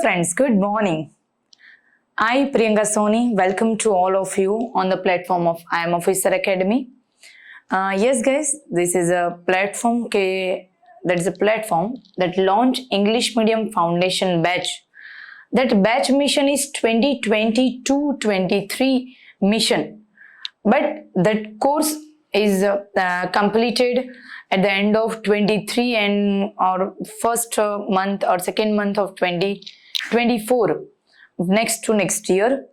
friends, good morning. I, Priyanka Soni, welcome to all of you on the platform of I Am Officer Academy. Yes, guys, this is a platform that launched English Medium Foundation batch. That batch mission is 2022-23 mission, but that course is completed at the end of 23 and or first month or second month of 2024 next year.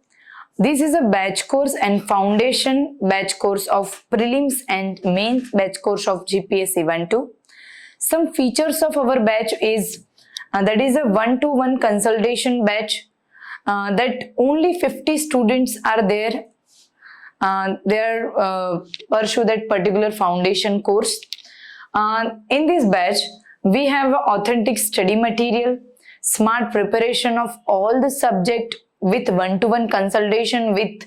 This is a batch course and foundation batch course of prelims and main batch course of GPSC 1-2. Some features of our batch is that is a 1-to-1 consultation batch, that only 50 students are there. They pursue that particular foundation course. In this batch, we have authentic study material, smart preparation of all the subject with 1-to-1 consultation with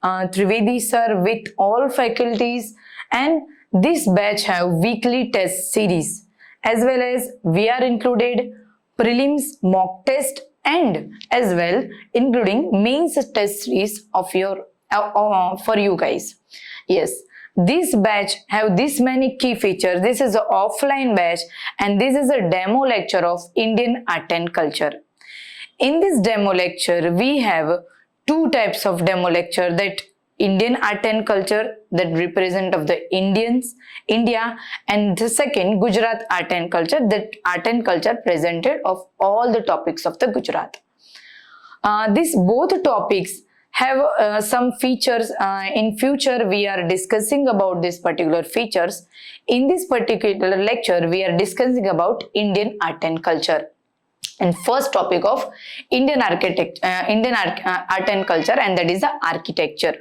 Trivedi sir, with all faculties, and this batch have weekly test series, as well as we are included prelims mock test and as well including mains test series of your for you guys. Yes, this batch have this many key features. This is an offline batch and this is a demo lecture of Indian art and culture. In this demo lecture, we have two types of demo lecture, that Indian art and culture that represent of the India, and the second Gujarat art and culture, that art and culture presented of all the topics of the Gujarat. These both topics have some features. In future we are discussing about these particular features. In this particular lecture we are discussing about Indian art and culture. And first topic of Indian art and culture, and that is the architecture.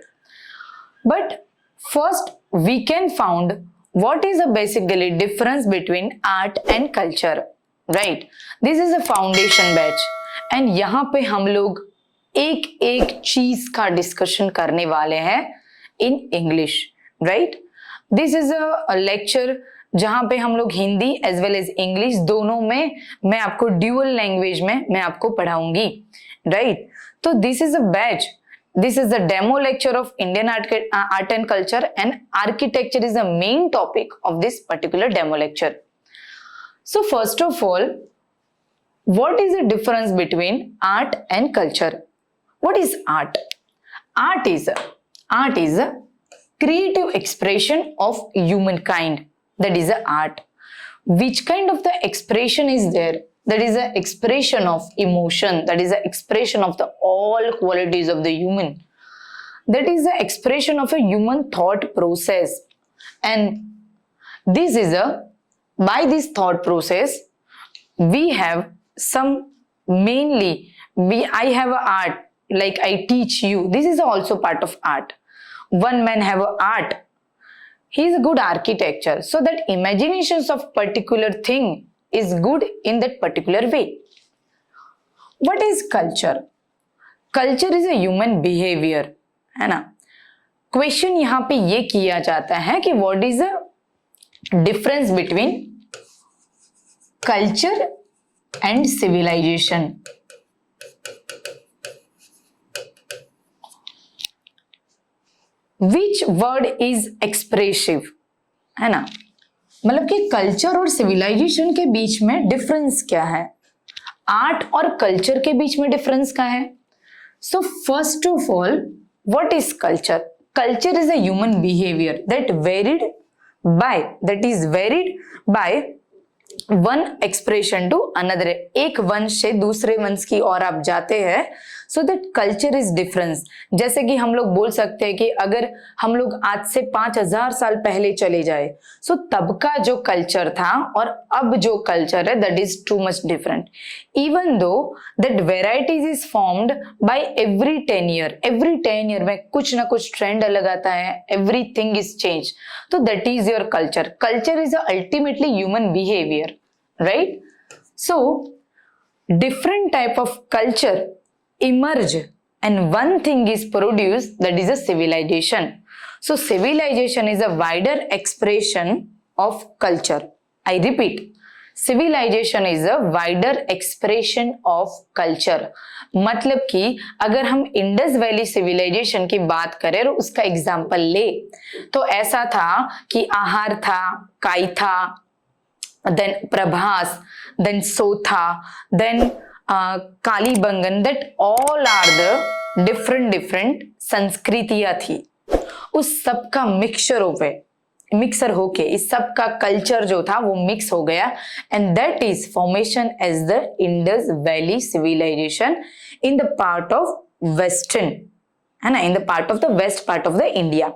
But first we can found what is the basically difference between art and culture, right? This is a foundation batch and यहाँ पे हम लोग एक एक चीज का discussion करने वाले हैं in English, right? This is a lecture जहां पे हम लोग Hindi as well as English दोनों में मैं आपको ड्यूअल लैंग्वेज में मैं आपको पढ़ाऊंगी, राइट? तो this is a batch, this is the demo lecture of Indian art and culture, and architecture is the main topic of this particular demo lecture. So first of all, what is the difference between art and culture? What is art? Art is a creative expression of humankind. That is the art. Which kind of the expression is there? That is an expression of emotion. That is an expression of the all qualities of the human. That is the expression of a human thought process. And this is by this thought process, we have some I have a art, like I teach you. This is also part of art. One man have a art. He is a good architecture. So that imaginations of particular thing is good in that particular way. What is culture? Culture is a human behavior, है ना? Question यहाँ पे ये किया जाता है कि what is the difference between culture and civilization? Which word is expressive, है ना? मतलब कि कल्चर और सिविलाइजेशन के बीच में डिफरेंस क्या है, आर्ट और कल्चर के बीच में डिफरेंस क्या है? So first of all, what is culture? Culture is a human behaviour that is varied by one expression to another. एक वंश से दूसरे वंश की ओर आप जाते हैं, so that culture is difference. जैसे कि हम लोग बोल सकते हैं कि अगर हम लोग आज से 5000 साल पहले चले जाए, सो तब का जो कल्चर था और अब जो कल्चर है, that is too much different. Even though that varieties is formed by every 10 year में कुछ ना कुछ ट्रेंड अलग आता है, एवरीथिंग इज चेंज. तो that is your culture. Culture is ultimately human behaviour, right? So different type of culture emerge and one thing is produced, that is a civilization. So civilization is a wider expression of culture. I repeat, civilisation is a wider expression of culture. मतलब कि अगर हम Indus valley civilisation की बात करें और उसका example ले तो ऐसा था कि आहार था, काई था, then Prabhas, then Sotha, then Kalibangan, that all are the different संस्कृतियां थी। उस सब का मिक्सर होके इस सब का कल्चर जो था वो मिक्स हो गया, and that is formation as the Indus valley civilisation in the part of western, है ना, in the part of the west part of the India.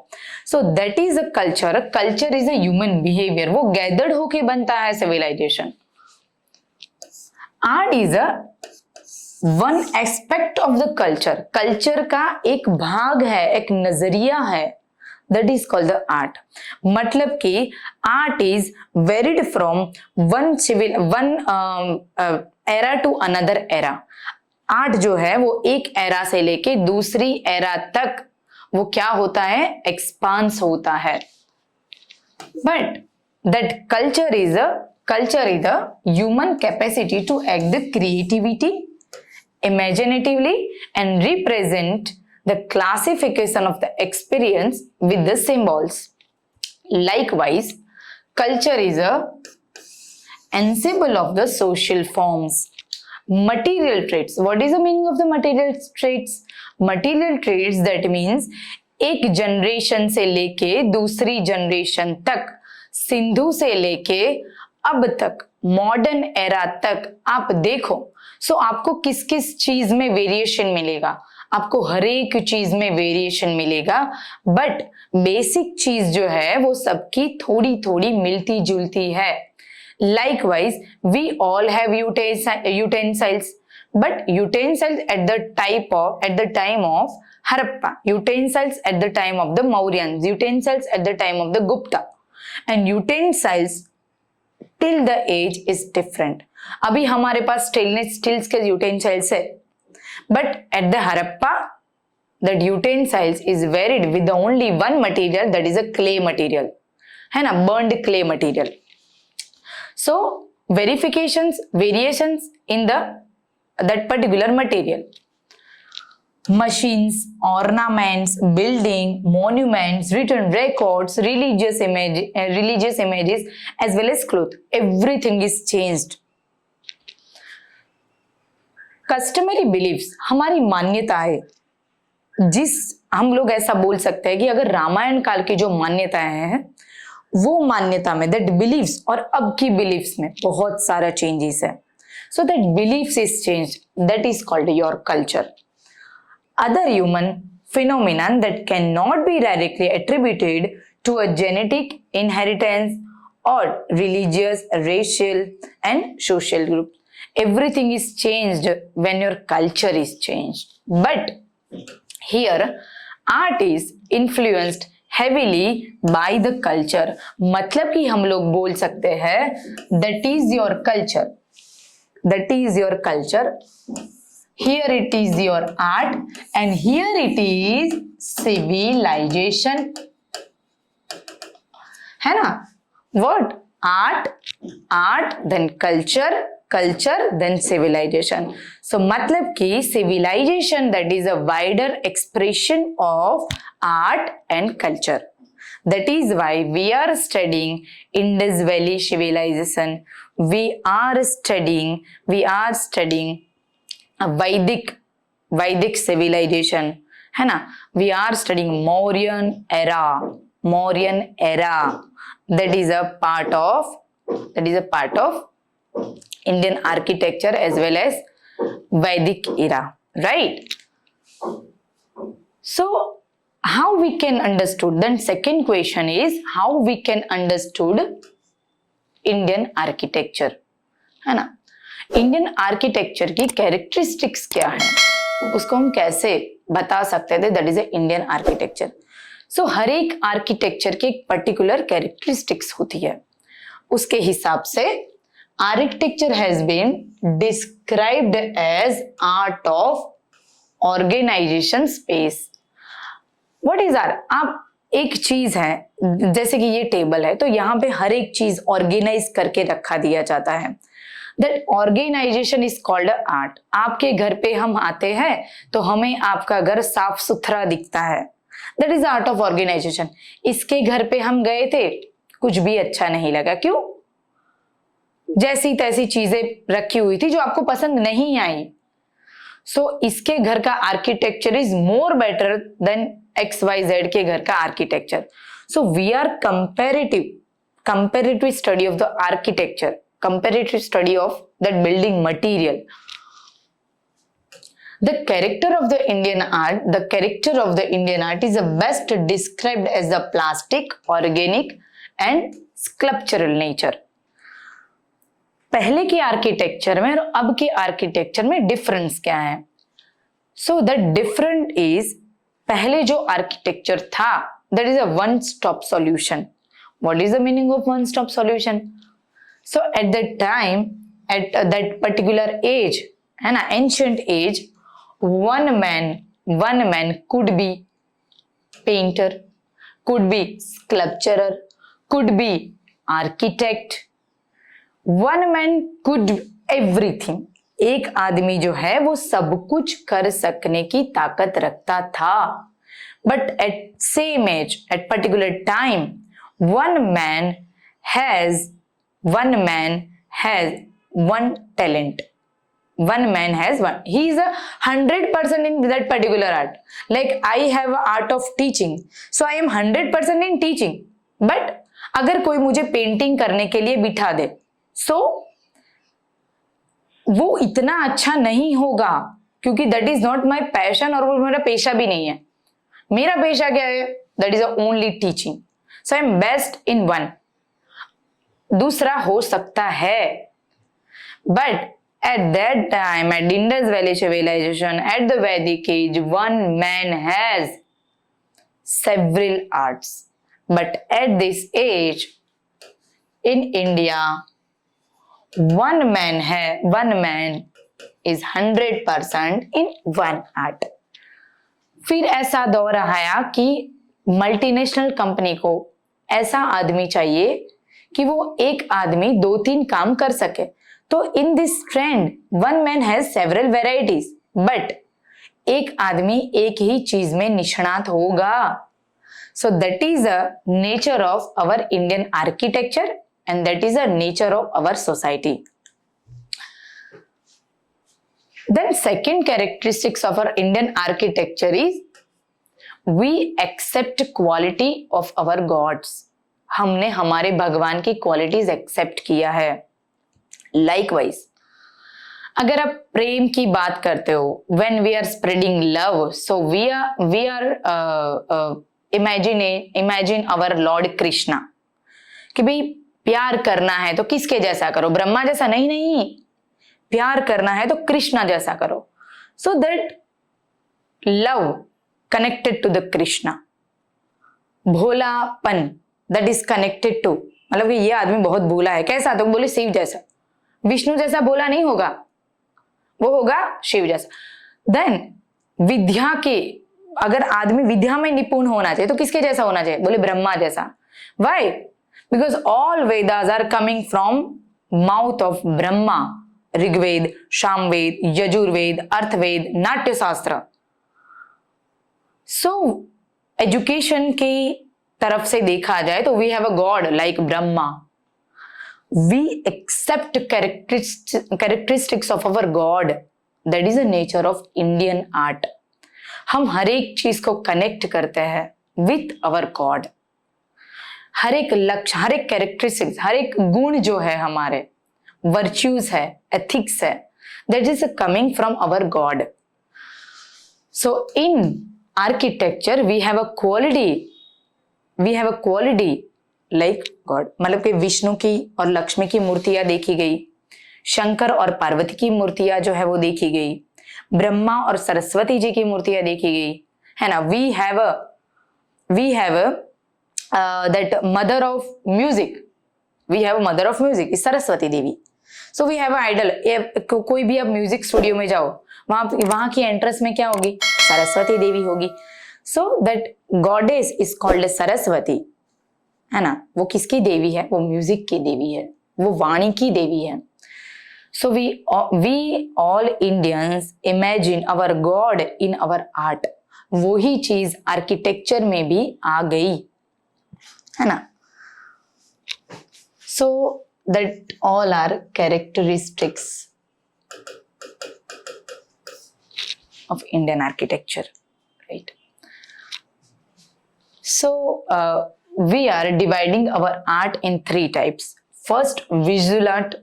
So that is a culture is a human behaviour, वो gathered होके बनता है civilisation. Art is a one aspect of the culture का एक भाग है, एक नजरिया है, that is called the art. मतलब कि art is varied from one era to another era. Art जो है वो एक एरा से लेके दूसरी एरा तक वो क्या होता है, एक्सपांस होता है। But that culture is a human capacity to act the creativity, imaginatively, and represent the classification of the experience with the symbols. Likewise, culture is a ensemble of the social forms. Material traits. What is the meaning of the material traits? Material traits, that means एक generation से लेके दूसरी generation तक, सिंधु से लेके अब तक, modern era तक आप देखो, सो आपको किस किस चीज में वेरिएशन मिलेगा, आपको हर एक चीज में वेरिएशन मिलेगा, बट बेसिक चीज जो है वो सबकी थोड़ी थोड़ी मिलती जुलती है। Likewise, we all have utensils, but utensils at the time of Harappa, utensils at the time of the Mauryans, utensils at the time of the Gupta, and utensils till the age is different. अभी हमारे पास stainless steels के utensils है, but at the Harappa that utensils is varied with the only one material, that is a clay material, है ना, burned clay material. So variations in that particular material. Machines, ornaments, building, monuments, written records, religious images, as well as cloth. Everything is changed. Customary beliefs, हमारी मान्यताएं, जिस हम लोग ऐसा बोल सकते हैं कि अगर रामायण काल की जो मान्यताएं हैं वो मान्यता में, दैट बिलीव्स और अब की बिलीव्स में बहुत सारा चेंजेस है। So that believes is change, that is called your culture. Other human phenomenon that cannot be directly attributed to a genetic inheritance or religious, racial, and social group. Everything is changed when your culture is changed. But here, art is influenced heavily by the culture. मतलब कि हम लोग बोल सकते हैं that is your culture. That is your culture. Here it is your art, and here it is civilization. है ना? What? Art, then culture, then civilization. So मतलब कि civilization, that is a wider expression of art and culture. That is why we are studying Indus Valley civilization. We are studying Vedic civilisation, है ना, we are studying Mauryan era, that is a part of Indian architecture as well as Vedic era, right? So how we can understood, then second question is how we can understood Indian architecture, है ना। Indian architecture की characteristics क्या है, उसको हम कैसे बता सकते थे, that is a Indian architecture. So हर एक आर्किटेक्चर की एक पर्टिकुलर कैरेक्टरिस्टिक्स होती है, उसके हिसाब से architecture has been described as art of organisation space. What is are, आप एक चीज है, जैसे कि ये टेबल है, तो यहाँ पे हर एक चीज ऑर्गेनाइज करके रखा दिया जाता है। That organisation is called art. आपके घर पे हम आते हैं तो हमें आपका घर साफ सुथरा दिखता है, that is art of organisation. इसके घर पे हम गए थे, कुछ भी अच्छा नहीं लगा, क्यों? जैसी तैसी चीजें रखी हुई थी जो आपको पसंद नहीं आई। सो इसके घर का architecture is more better than XYZ के घर का architecture. So we are comparative study of the architecture, comparative study of that building material. The character of the Indian art is the best described as the plastic, organic and sculptural nature. पहले के architecture में और अब के architecture में difference क्या है? So the different is, पहले जो आर्किटेक्चर था that is a one stop solution. What is the meaning of one stop solution? So at that time, at that particular age, है ना, ancient age, one man could be painter, could be sculpturer, could be architect. One man could everything. एक आदमी जो है वो सब कुछ कर सकने की ताकत रखता था। But at same age, at particular time, one man has one talent. One man has one. He is 100% in that particular art. Like I have art of teaching, so I am 100% in teaching. But अगर कोई मुझे painting करने के लिए बिठा दे, so वो इतना अच्छा नहीं होगा, क्योंकि that is not my passion और वो मेरा पेशा भी नहीं है। मेरा पेशा क्या है? That is only teaching. So I am best in one. दूसरा हो सकता है, but at that time, at Indus Valley civilization, at the Vedic age, one man has several arts. But at this age, in India, one man is 100% in one art. फिर ऐसा दौर आया कि multinational company को ऐसा आदमी चाहिए कि वो एक आदमी 2-3 काम कर सके। तो in this trend one man has several varieties, but एक आदमी एक ही चीज में निष्णात होगा। So that is a nature of our Indian architecture and that is a nature of our society. Then second characteristics of our Indian architecture is we accept quality of our gods. हमने हमारे भगवान की qualities accept किया है। Likewise, अगर आप प्रेम की बात करते हो, when we are spreading love, so we are imagine our Lord Krishna, कि भाई प्यार करना है तो किसके जैसा करो? ब्रह्मा जैसा नहीं, प्यार करना है तो कृष्णा जैसा करो। So that love connected to the Krishna, भोलापन that is connected to, मतलब कि ये आदमी बहुत भोला है। कैसा? तो बोले शिव जैसा। विष्णु जैसा भोला नहीं होगा, वो होगा शिव जैसा। देन विद्या के, अगर आदमी विद्या में निपुण होना चाहिए तो किसके जैसा होना चाहिए? बोले ब्रह्मा जैसा। Why? Because all Vedas are coming from mouth of Brahma. Rigveda, Samaveda, Yajurveda, Arthaveda, Natya Shastra. So education की तरफ से देखा जाए तो we have a god like Brahma. We accept characteristics of our God. That is the nature of Indian art. हम हर एक चीज को कनेक्ट करते हैं with our God. हर एक लक्ष्य, हर एक कैरेक्टरिस्टिक्स, हर एक गुण जो है हमारे, वर्च्यूज है, एथिक्स है, that is coming from our God. So in architecture we have a quality like God, मतलब कि विष्णु की और लक्ष्मी की मूर्तियां देखी गई, शंकर और पार्वती की मूर्तियां जो है वो देखी गई, ब्रह्मा और सरस्वती जी की मूर्तियां देखी गई, है ना। We have that mother of music is Saraswati Devi. So we have idol. कोई भी आप म्यूजिक स्टूडियो में जाओ, वहां की एंट्रेंस में क्या होगी? सरस्वती देवी होगी। So that goddess is called Saraswati, है ना. वो किसकी देवी है? वो म्यूजिक की देवी है, वो वाणी की देवी है. So we all Indians imagine our god in our art. वो ही चीज आर्किटेक्चर में भी आ गई, है ना. So that all are characteristics of Indian architecture, right? So we are dividing our art in 3 types. First, visual art,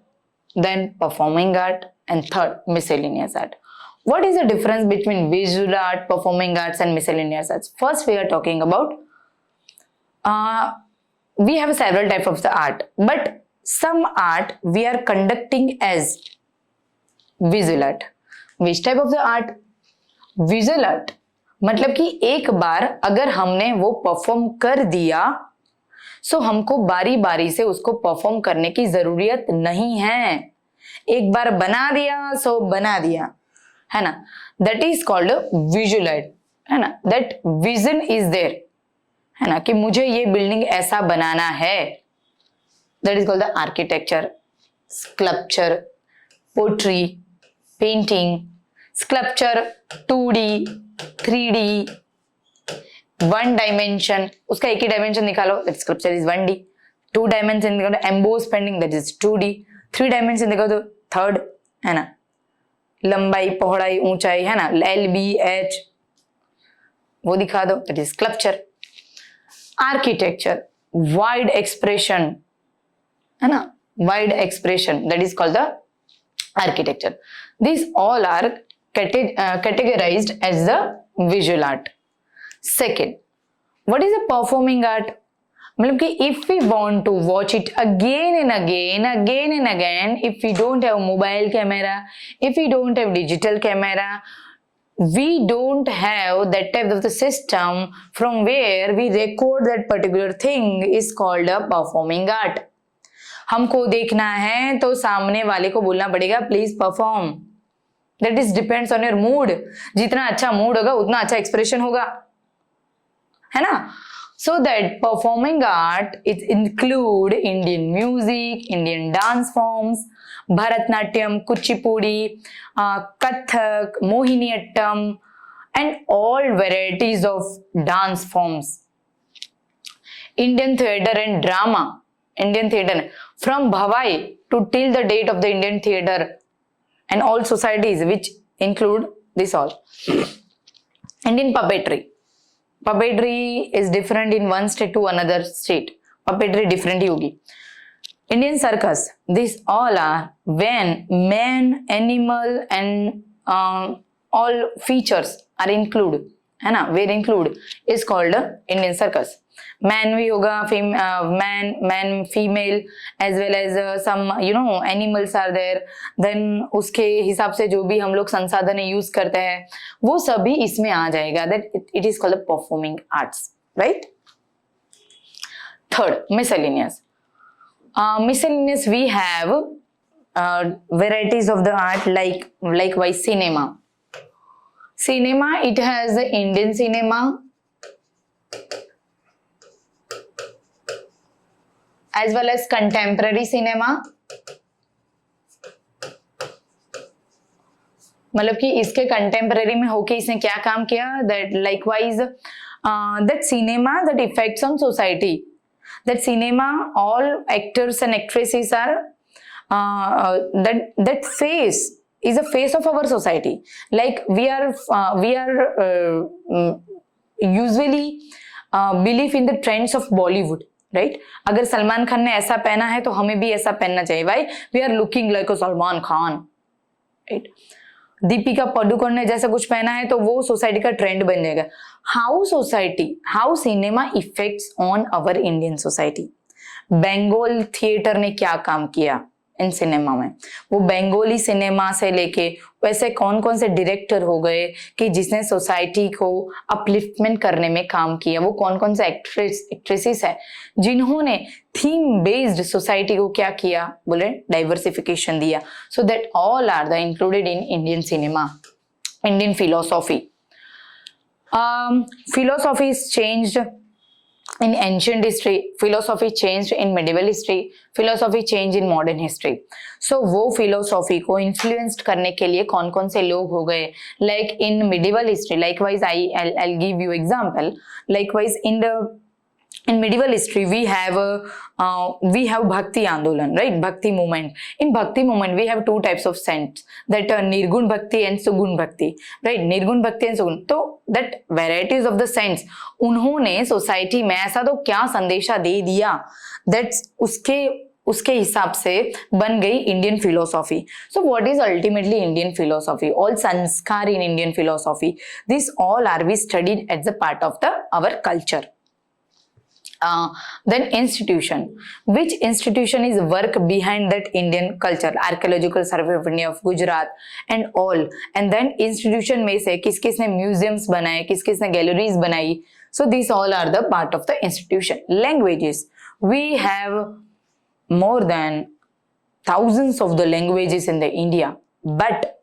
then performing art, and third, miscellaneous art. What is the difference between visual art, performing arts, and miscellaneous arts? First, we are talking about we have several types of the art, but some art we are conducting as visual art. Which type of the art? Visual art. मतलब कि एक बार अगर हमने वो perform कर दिया सो हमको बारी बारी से उसको परफॉर्म करने की जरूरत नहीं है. एक बार बना दिया सो बना दिया, है ना. That is called visual art, है ना. दैट विजन इज देयर, है ना, कि मुझे ये बिल्डिंग ऐसा बनाना है. That is called the architecture, sculpture, pottery, painting. Sculpture 2D, 3D, 1 dimension, उसका एक ही डायमेंशन निकालो, that sculpture is 1D. 2 dimension निकालो, emboss painting, that is 2D. 3 dimension निकालो, थर्ड, है ना. लंबाई, पौड़ाई, ऊंचाई, है ना, LBH वो दिखा दो, that is sculpture. Architecture wide expression, है ना, wide expression, that is called the architecture. These all are categorized as the visual art. Second, what is a performing art? मतलब कि if we want to watch it again and again, if we don't have mobile camera, if we don't have digital camera, we don't have that type of the system from where we record that particular thing is called a performing art. हमको देखना है तो सामने वाले को बोलना पड़ेगा please perform. That is depends on your mood. जितना अच्छा मूड होगा उतना अच्छा एक्सप्रेशन होगा, है ना. So that performing art it include Indian music, Indian dance forms, Bharatanatyam, Kuchipudi, Kathak, Mohiniyattam and all varieties of dance forms. Indian theatre and drama. Indian theatre from Bhavai to till the date of the Indian theatre and all societies which include this all. Indian puppetry. Puppetry is different in one state to another state. Puppetry different ही होगी. Indian circus. These all are when man, animal and all features are included, है ना, where include is called Indian circus. Man भी होगा, man female as well as some animals are there. Then उसके हिसाब से जो भी हम लोग संसाधन यूज करते हैं वो सभी इसमें आ जाएगा. That it is called performing arts, right. Third, miscellaneous. Miscellaneous we have varieties of the art likewise cinema. It has the Indian cinema as well as contemporary cinema. मतलब कि इसके कंटेम्पररी में होके इसने क्या काम किया, that likewise that cinema that effects on society, that cinema all actors and actresses are that face is a face of our society. Like we are usually believe in the trends of Bollywood, right? अगर सलमान खान ने ऐसा पहना है तो हमें भी ऐसा पहनना चाहिए. Why? We are looking like a Salman Khan, right? Deepika Padukone ने जैसा कुछ पहना है तो वो सोसाइटी का ट्रेंड बन जाएगा. How cinema effects on our Indian society. Bengal theatre ने क्या काम किया इन सिनेमा में, वो बंगाली सिनेमा से लेके वैसे कौन कौन से डायरेक्टर हो गए कि जिसने सोसाइटी को अपलिफ्टमेंट करने में काम किया, वो कौन कौन से एक्ट्रेसेस है जिन्होंने थीम बेस्ड सोसाइटी को क्या किया, बोले डाइवर्सिफिकेशन दिया. So that all are the included in Indian cinema, Indian philosophy. Philosophy is changed in ancient history, philosophy changed in medieval history, philosophy changed in modern history. So वो philosophy को influenced करने के लिए कौन कौन से लोग हो गए? Like in medieval history, likewise I'll give you example. Likewise in medieval history we have bhakti andolan, right? Bhakti movement. In bhakti movement we have two types of saints, that nirgun bhakti and sugun bhakti, right? Nirgun bhakti and sugun. तो that varieties of the saints, उन्होंने society में ऐसा तो क्या संदेशा दे दिया, that's उसके हिसाब से बन गई Indian philosophy. So what is ultimately Indian philosophy? All sanskar in Indian philosophy, this all are we studied as a part of the our culture. Then institution, which institution is work behind that Indian culture? Archaeological Survey of India of Gujarat and all. And then institution में से किस किसने museums बनाए, किस किसने galleries बनाई? So these all are the part of the institution. Languages, we have more than thousands of the languages in the India, but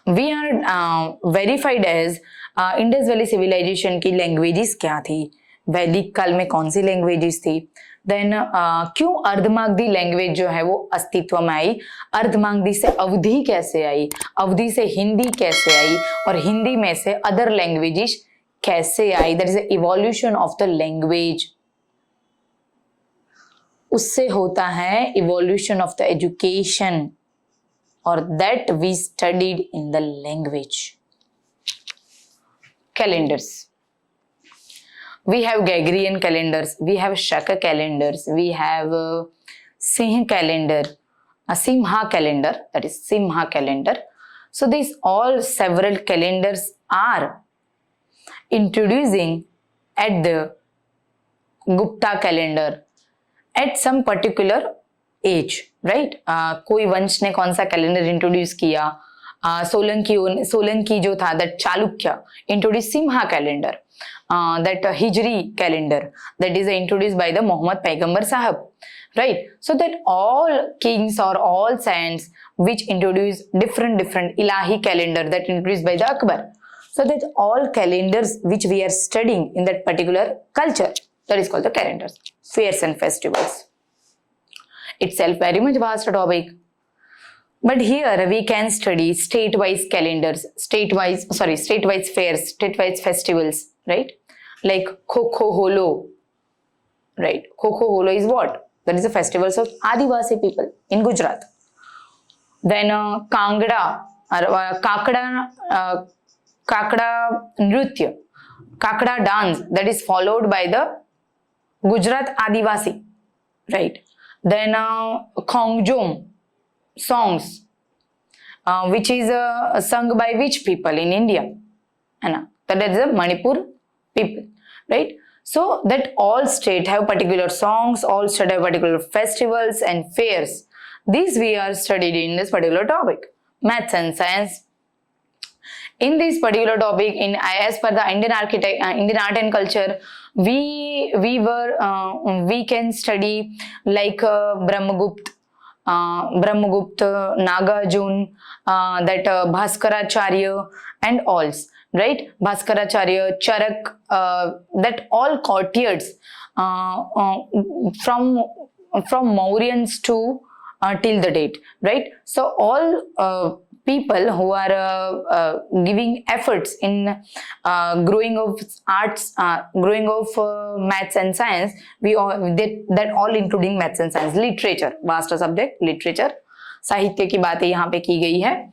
we are verified as Indus Valley Civilization की languages क्या थी, वैदिक काल में कौन सी languages थी, then क्यों Ardhamagadhi language जो है वो अस्तित्व में आई, अर्धमागधी से अवधी कैसे आई, अवधी से हिंदी कैसे आई, और हिंदी में से अदर लैंग्वेजेस कैसे आई, that is evolution of the language. उससे होता है इवोल्यूशन ऑफ द एजुकेशन, और that we studied in the language. Calendars, we have Gregorian calendars, we have Shaka calendars, we have Singh calendar, a Simha calendar, that is Simha calendar. So these all several calendars are introducing at the Gupta calendar at some particular age, right? कोई वंश ने कौन सा calendar introduce किया, सोलंकी जो था, that Chalukya introduce Simha calendar. That Hijri calendar, that is introduced by the Muhammad Paigambar Sahib, right? So that all kings or all saints which introduce different Ilahi calendar that introduced by the Akbar. So that all calendars which we are studying in that particular culture, that is called the calendars. Fairs and festivals, itself very much vast topic. But here we can study state-wise calendars, state-wise fairs, state-wise festivals, right? Like Khokho Holo, right? Khokho Holo is what? That is the festivals of Adivasi people in Gujarat. Then Kangra, Kakda Nritya, Kakda dance, that is followed by the Gujarat Adivasi, right? Then Khongjom songs, which is sung by which people in India? That is the Manipur people, right? So that all state have particular songs, all state have particular festivals and fairs. These we are studied in this particular topic, maths and science. In this particular topic, as per the Indian art and culture, we can study like Brahmagupta, Nagarjuna, that Bhaskaracharya and all, right? Bhaskaracharya, Charak, that all courtiers from Mauryans to till the date, right? So all people who are giving efforts in growing of arts, growing of maths and science, that all including maths and science. Literature, vast subject, literature, साहित्य की बातें यहाँ पे की गई है.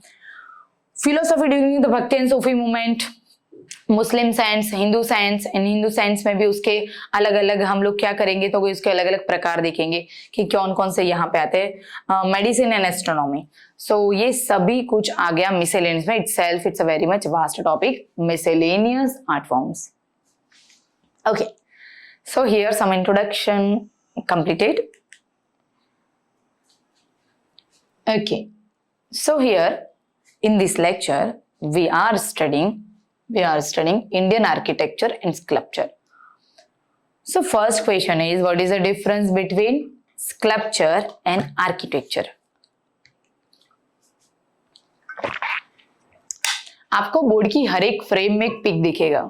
Philosophy during the Bhakti and Sufi movement, Muslim science, Hindu science, in Hindu science में भी उसके अलग अलग हम लोग क्या करेंगे तो उसके अलग अलग प्रकार देखेंगे कि कौन कौन से यहाँ पे आते हैं. मेडिसिन एंड एस्ट्रोनॉमी, सो ये सभी कुछ आ गया मिसेलेनियस में. Itself it's a very much vast topic, miscellaneous art forms. Okay, so here some introduction completed. Okay, so here in this lecture we are studying Indian architecture and sculpture. So first question is, what is the difference between sculpture and architecture? आपको board की हर एक frame में एक pic दिखेगा,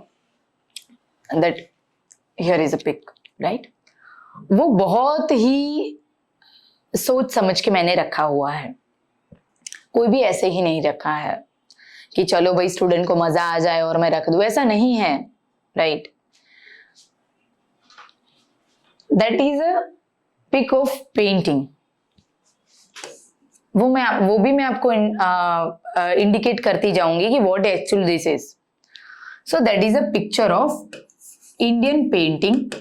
that here is a pic, right. वो बहुत ही सोच समझ के मैंने रखा हुआ है, कोई भी ऐसे ही नहीं रखा है कि चलो भाई स्टूडेंट को मजा आ जाए और मैं रख दूं, ऐसा नहीं है, right. That is a pic of painting. वो भी मैं आपको इंडिकेट करती जाऊंगी कि what actually this is. So that is a picture of Indian painting,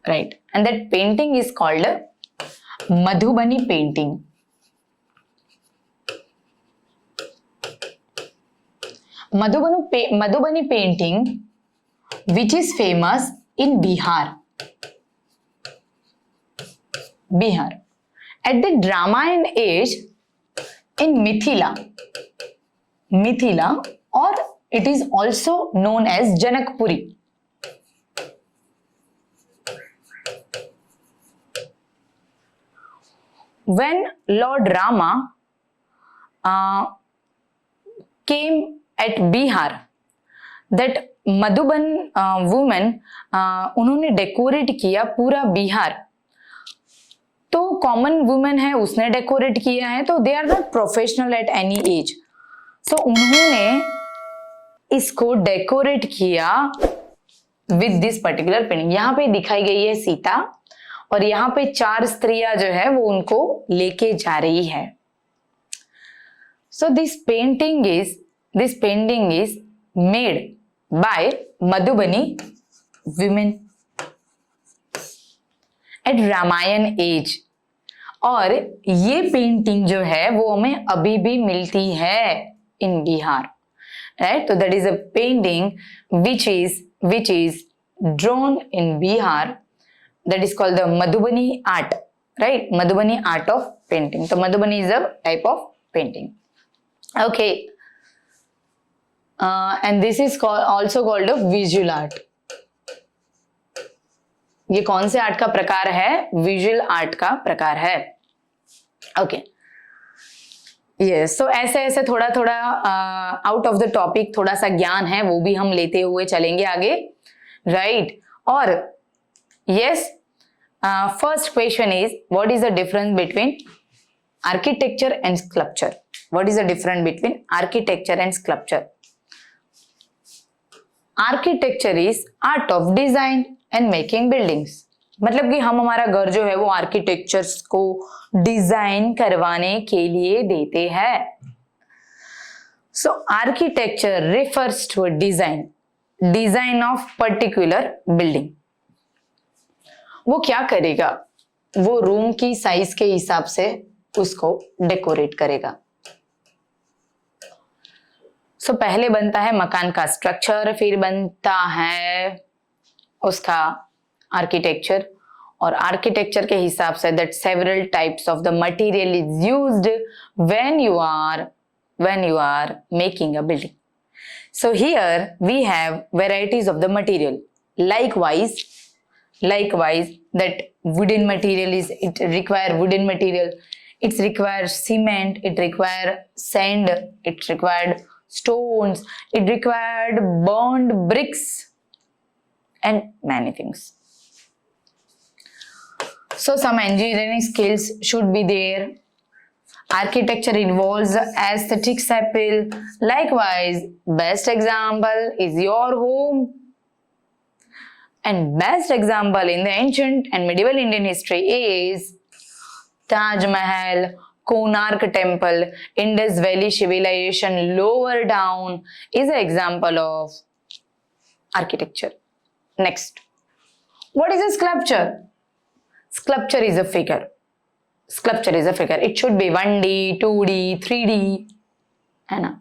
right, and that painting is called Madhubani painting. Madhubani painting, which is famous in Bihar. At the Ramayan age in Mithila, or it is also known as Janakpuri. When Lord Rama came at Bihar, that Madhuban women उन्होंने decorate किया पूरा बिहार। तो common women है, उसने decorate किया है, तो they are not professional at any age. So उन्होंने इसको डेकोरेट किया विद दिस पर्टिकुलर पेंटिंग। यहाँ पे दिखाई गई है सीता, और यहाँ पे 4 स्त्रियां जो है वो उनको लेके जा रही है। So this painting is made by Madhubani women at Ramayana age. और ये पेंटिंग जो है वो हमें अभी भी मिलती है इन बिहार, राइट। तो that is a painting which is drawn in Bihar, that is called the Madhubani art, right? Madhubani art of painting. So Madhubani is a type of painting. Okay. And this is also called a visual art. ये कौन से art का प्रकार है? Visual art का प्रकार है। Okay, yes. सो ऐसे ऐसे थोड़ा थोड़ा आउट ऑफ द टॉपिक थोड़ा सा ज्ञान है, वो भी हम लेते हुए चलेंगे आगे, राइट। और yes, first question is what is the difference between architecture and sculpture? What is the difference between architecture and sculpture? Architecture is art of design and making buildings. मतलब कि हम हमारा घर जो है वो आर्किटेक्चर्स को डिजाइन करवाने के लिए देते हैं। सो architecture refers to design of particular building. वो क्या करेगा? वो रूम की साइज के हिसाब से उसको डेकोरेट करेगा। सो पहले बनता है मकान का स्ट्रक्चर, फिर बनता है उसका आर्किटेक्चर, और आर्किटेक्चर के हिसाब से that several types of the material is used when you are making a building. So here we have varieties of the material. likewise that wooden material is, it require wooden material, it requires cement, it require sand, it required stones, it required burned bricks and many things. So some engineering skills should be there. Architecture involves aesthetics appeal. Likewise, best example is your home. And best example in the ancient and medieval Indian history is Taj Mahal, Konark Temple, Indus Valley civilization lower down is an example of architecture. Next, what is a sculpture? Sculpture is a figure. It should be 1D, 2D, 3D, है ना?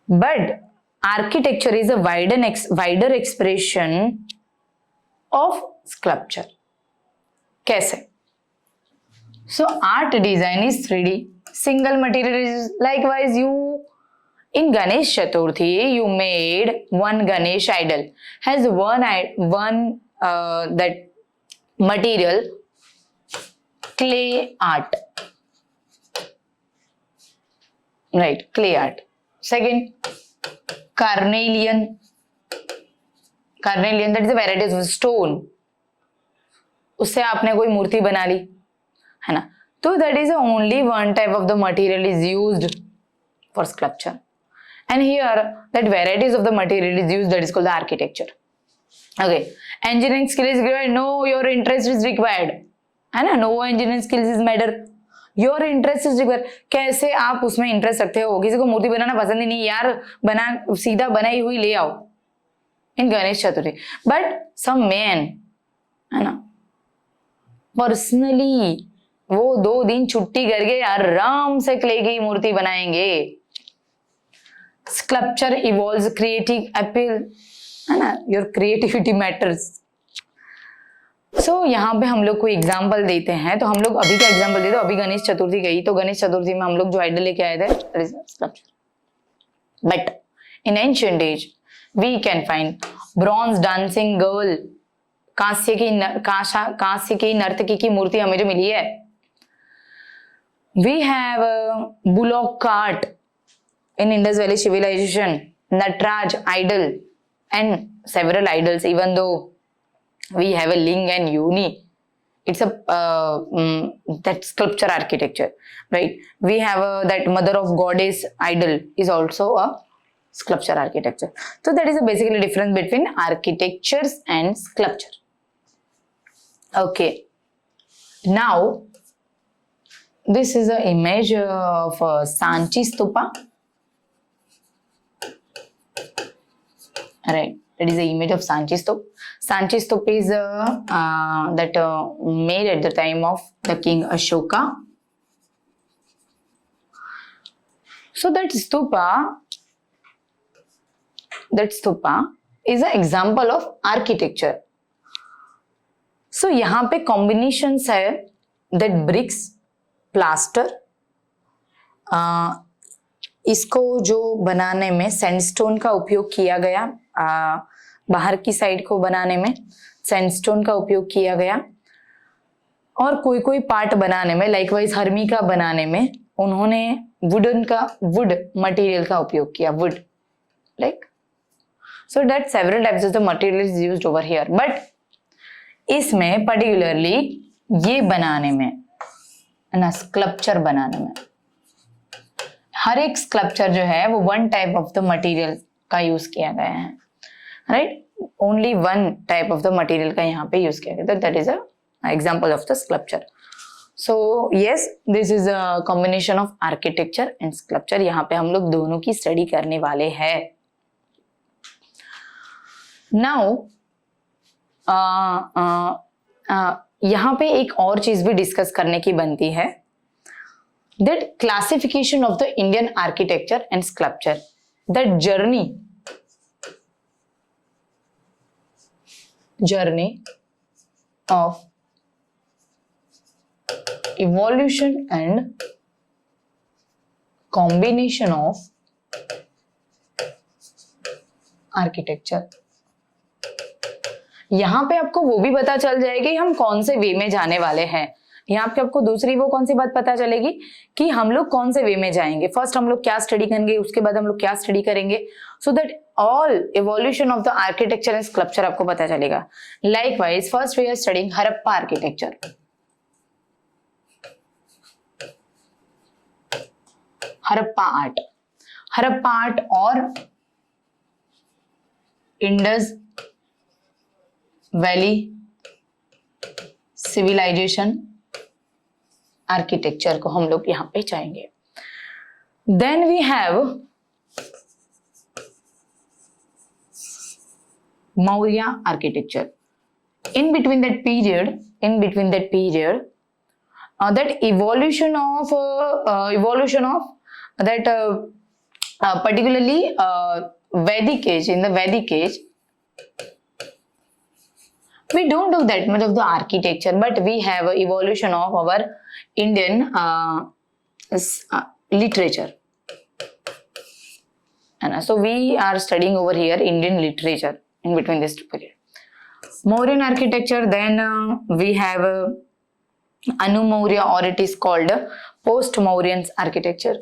But architecture is a wider expression of sculpture. कैसे? So art design is 3D. Single material is likewise in Ganesh Chaturthi you made one Ganesh idol, has one that material clay art. right, clay art. Second, carnelian. Carnelian, that is a variety of stone. उससे आपने कोई मूर्ति बना ली, है ना? तो that is only one type of the material is used for sculpture. And here that varieties of the material is used, that is called the architecture. Okay, engineering skill is required. No, your interest is required, है ना? No engineering skills is matter. Your interest is required. कैसे आप उसमें interest रखते हो? किसी को मूर्ति बनाना पसंद ही नहीं यार, बना सीधा बनाई हुई ले आओ इन Ganesh Chaturthi. But some man, है ना, पर्सनली वो 2 दिन छुट्टी करके आराम से क्ले की मूर्ति बनाएंगे. स्कल्पचर इवॉल्व्स क्रिएटिव अपील, है ना, योर क्रिएटिविटी मैटर्स. सो यहाँ पे हम लोग कोई एग्जाम्पल देते हैं. तो हम लोग अभी का एग्जाम्पल देते हैं. अभी गणेश चतुर्थी गई, तो गणेश चतुर्थी में हम लोग जो आइडल लेके आए थे sculpture. But in ancient age we can find bronze dancing girl, कांस्य की नर्तकी की मूर्ति हमें जो मिली है. We have bullock cart in Indus Valley civilization, Natraj idol and several idols. Even though we have a ling and yoni, it's a that sculpture architecture, right? We have that mother of goddess idol is also a sculpture architecture. So that is a basically difference between architectures and sculpture. Okay, now this is an image of Sanchi Stupa. Right, that is the image of Sanchi Stupa. Sanchi Stupa is made at the time of the king Ashoka. So that stupa is an example of architecture. So यहाँ पे combinations है that bricks, plaster, इसको जो बनाने में sandstone का उपयोग किया गया, बाहर की साइड को बनाने में सैंडस्टोन का उपयोग किया गया, और कोई कोई पार्ट बनाने में लाइकवाइज हर्मिका बनाने में उन्होंने वुड मटेरियल का उपयोग किया, would, like so that several types of the material is used over here. But इसमें पर्टिकुलरली ये बनाने में ना, स्कल्पचर बनाने में, हर एक स्कल्पचर जो है वो one type of the material का यूज किया गया है, right? Only one type of the material का यहाँ पे यूज किया गया. That is a example of the sculpture. So yes, this is a combination of architecture and sculpture. यहाँ पे हम लोग दोनों की स्टडी करने वाले हैं. नाउ यहाँ पे एक और चीज भी डिस्कस करने की बनती है, that classification of the Indian architecture and sculpture, that journey of evolution and combination of architecture. यहाँ पे आपको वो भी पता चल जाएगी हम कौन से वे में जाने वाले हैं. यहाँ पे आपको दूसरी वो कौन सी बात पता चलेगी कि हम लोग कौन से वे में जाएंगे. फर्स्ट हम लोग क्या स्टडी करेंगे, उसके बाद हम लोग क्या स्टडी करेंगे, so that all evolution of the architecture and sculpture आपको पता चलेगा. Likewise first we are studying Harappa architecture. Harappa art और इंडस वैली सिविलाइजेशन आर्किटेक्चर को हम लोग यहाँ पे जाएंगे. Then we have Maurya architecture. in between that period that evolution of that particularly Vedic age. In the Vedic age we don't do that much of the architecture, but we have a evolution of our Indian literature, and so we are studying over here Indian literature in between this period. Mauryan architecture, then we have Anu Maurya, or it is called post Mauryan architecture.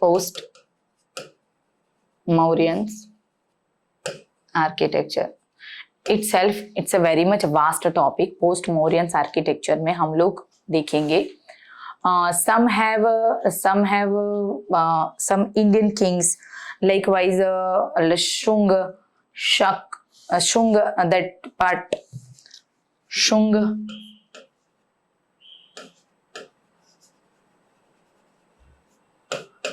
post Mauryan architecture itself. It's a very much vast topic. Post Mauryan architecture में हम लोग देखेंगे. Some have some Indian kings, likewise Shunga, Shak, Shunga, that part, Shunga,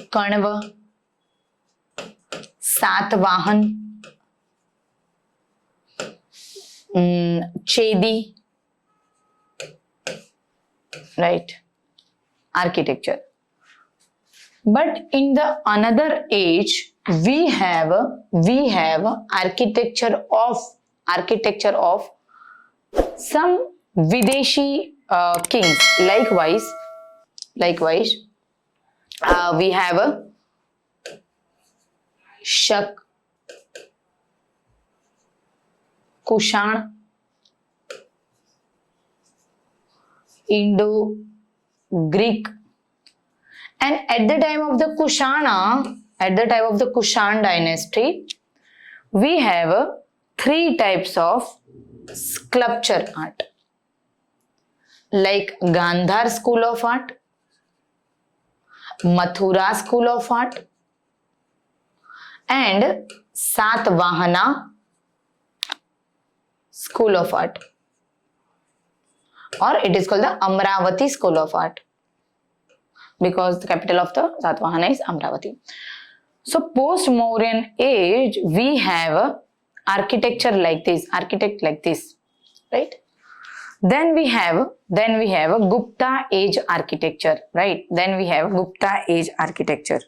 Kanava, Satvahan, Chedi, right? Architecture. But in the another age, we have architecture of some Videshi kings. Likewise, we have Shak, Kushan, Indo-Greek, and at the time of the Kushan dynasty, we have three types of sculpture art, like Gandhar school of art, Mathura school of art, and Satvahana school of art, or it is called the Amravati school of art, because the capital of the Satvahana is Amravati. So post Mauryan age, we have architect like this, right? Then we have a Gupta age architecture, right? Then we have Gupta age architecture.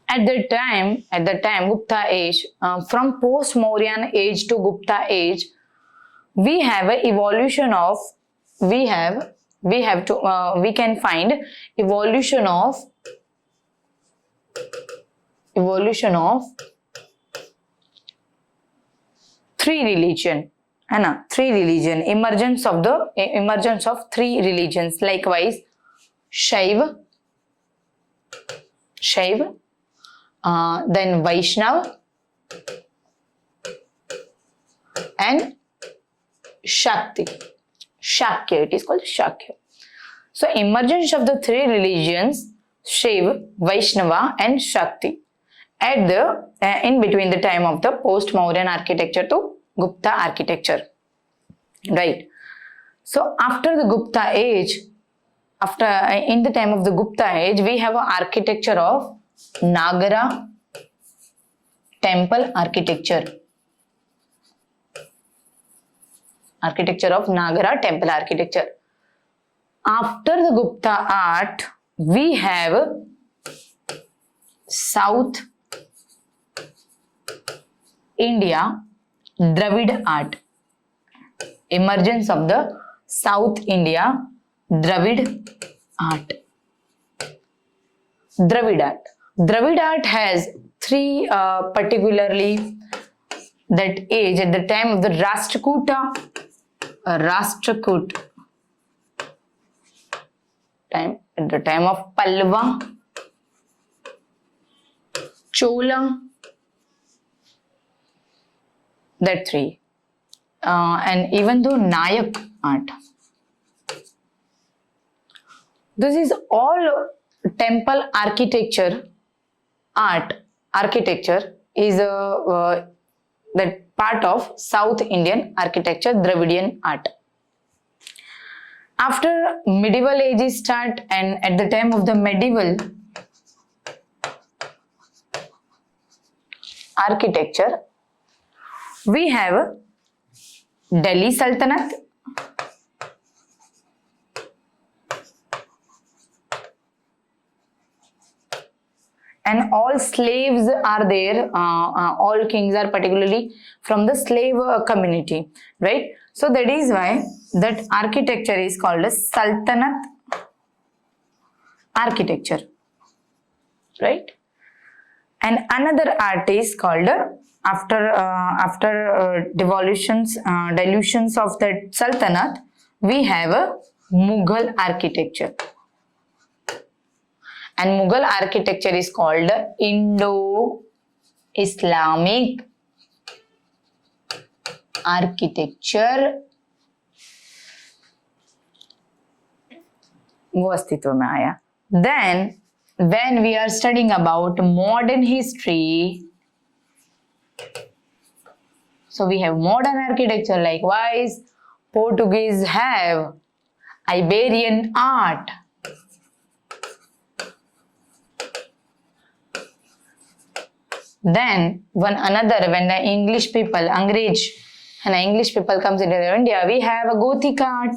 At the time, Gupta age, from post Mauryan age to Gupta age, we have a evolution of, we can find evolution of three religion, emergence of three religions. Likewise, Shaiva, then Vaishnav and Shakti. Shakya, it is called Shakya. So emergence of the three religions, Shiva, Vaishnava and Shakti, at the in between the time of the post Mauryan architecture to Gupta architecture, right? So after the Gupta age, in the time of the Gupta age, we have an architecture of Nagara temple architecture. Architecture of Nagara temple architecture. After the Gupta art, we have South India Dravid art. Emergence of the South India Dravid art. Dravid art has three particularly that age at the time of the Rashtrakut time, at the time of Pallava, Chola, that three, and even though Nayak art. This is all temple architecture is that part of South Indian architecture, Dravidian art. After medieval ages start, and at the time of the medieval architecture, we have Delhi Sultanate, and all slaves are there, all kings are particularly from the slave community, right? So that is why that architecture is called as Sultanate architecture, right? And another art is called after dilutions of the Sultanate, we have a Mughal architecture. And Mughal architecture is called Indo-Islamic architecture. वो अस्तित्व में आया. Then when we are studying about modern history, so we have modern architecture. Likewise, Portuguese have Iberian art. Then when the English people, Angrez, and English people comes into India, we have a Gothic art.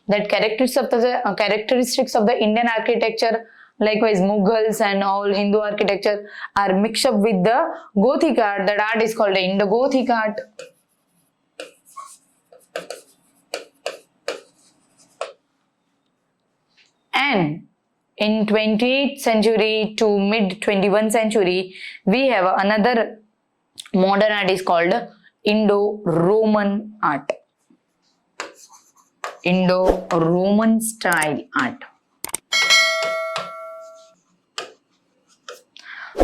That characteristics of the Indian architecture, likewise Mughals and all Hindu architecture, are mixed up with the Gothic art. That art is called the Indo-Gothic art. And in 28th century to mid 21st century, we have another modern art is called Indo-Roman art. Indo-Roman style art.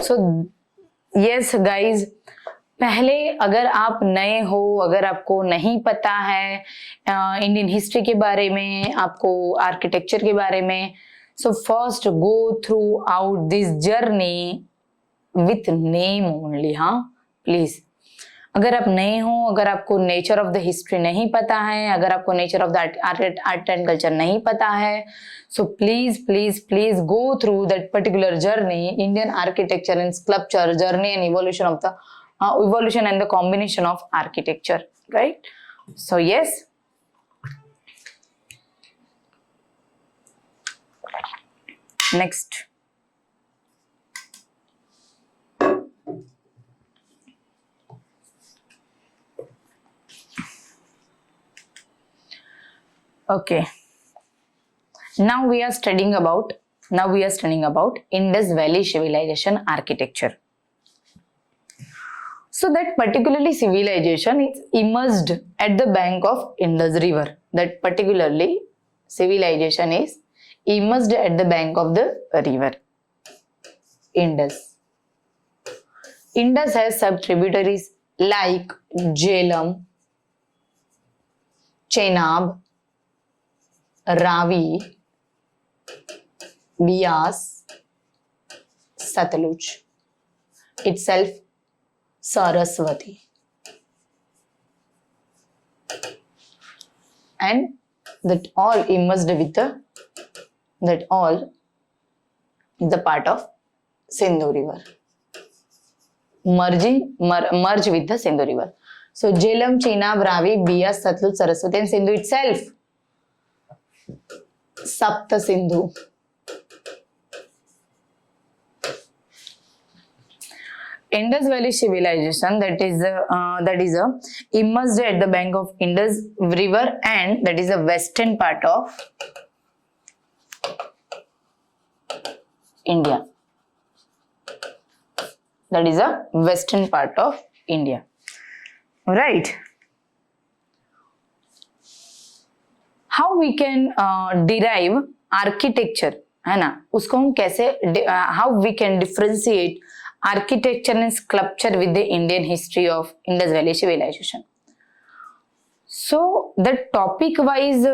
So yes guys, पहले अगर आप नए हो, अगर आपको नहीं पता है इंडियन हिस्ट्री के बारे में, आपको आर्किटेक्चर के बारे में, so first go throughout this journey with name only. हाँ प्लीज, अगर आप नए हो, अगर आपको नेचर ऑफ द हिस्ट्री नहीं पता है, अगर आपको nature of the art and culture नहीं पता है, so please please please go through that particular journey, Indian architecture and sculpture journey and evolution of the evolution and the combination of architecture, right? So yes, next. Okay, now we are studying about Indus Valley civilization architecture. So that particularly civilization is immersed at the bank of Indus River. That particularly civilization is immersed at the bank of the river Indus. Indus has sub-tributaries like Jhelum, Chenab, Ravi, Beas, Satluj, itself Saraswati, and that all immersed with the part of Sindhu river, merge with the Sindhu river. So Jhelum, Chenab, Ravi, Beas, Satluj, Saraswati, and Sindhu itself, Sapta Sindhu. Indus Valley civilization, that is immersed at the bank of Indus river, and that is the western part of India. That is the western part of India. Right. How we can derive architecture, है ना, उसको हम कैसे, how we can differentiate architecture and sculpture with the Indian history of Indus Valley civilization. So the topic wise,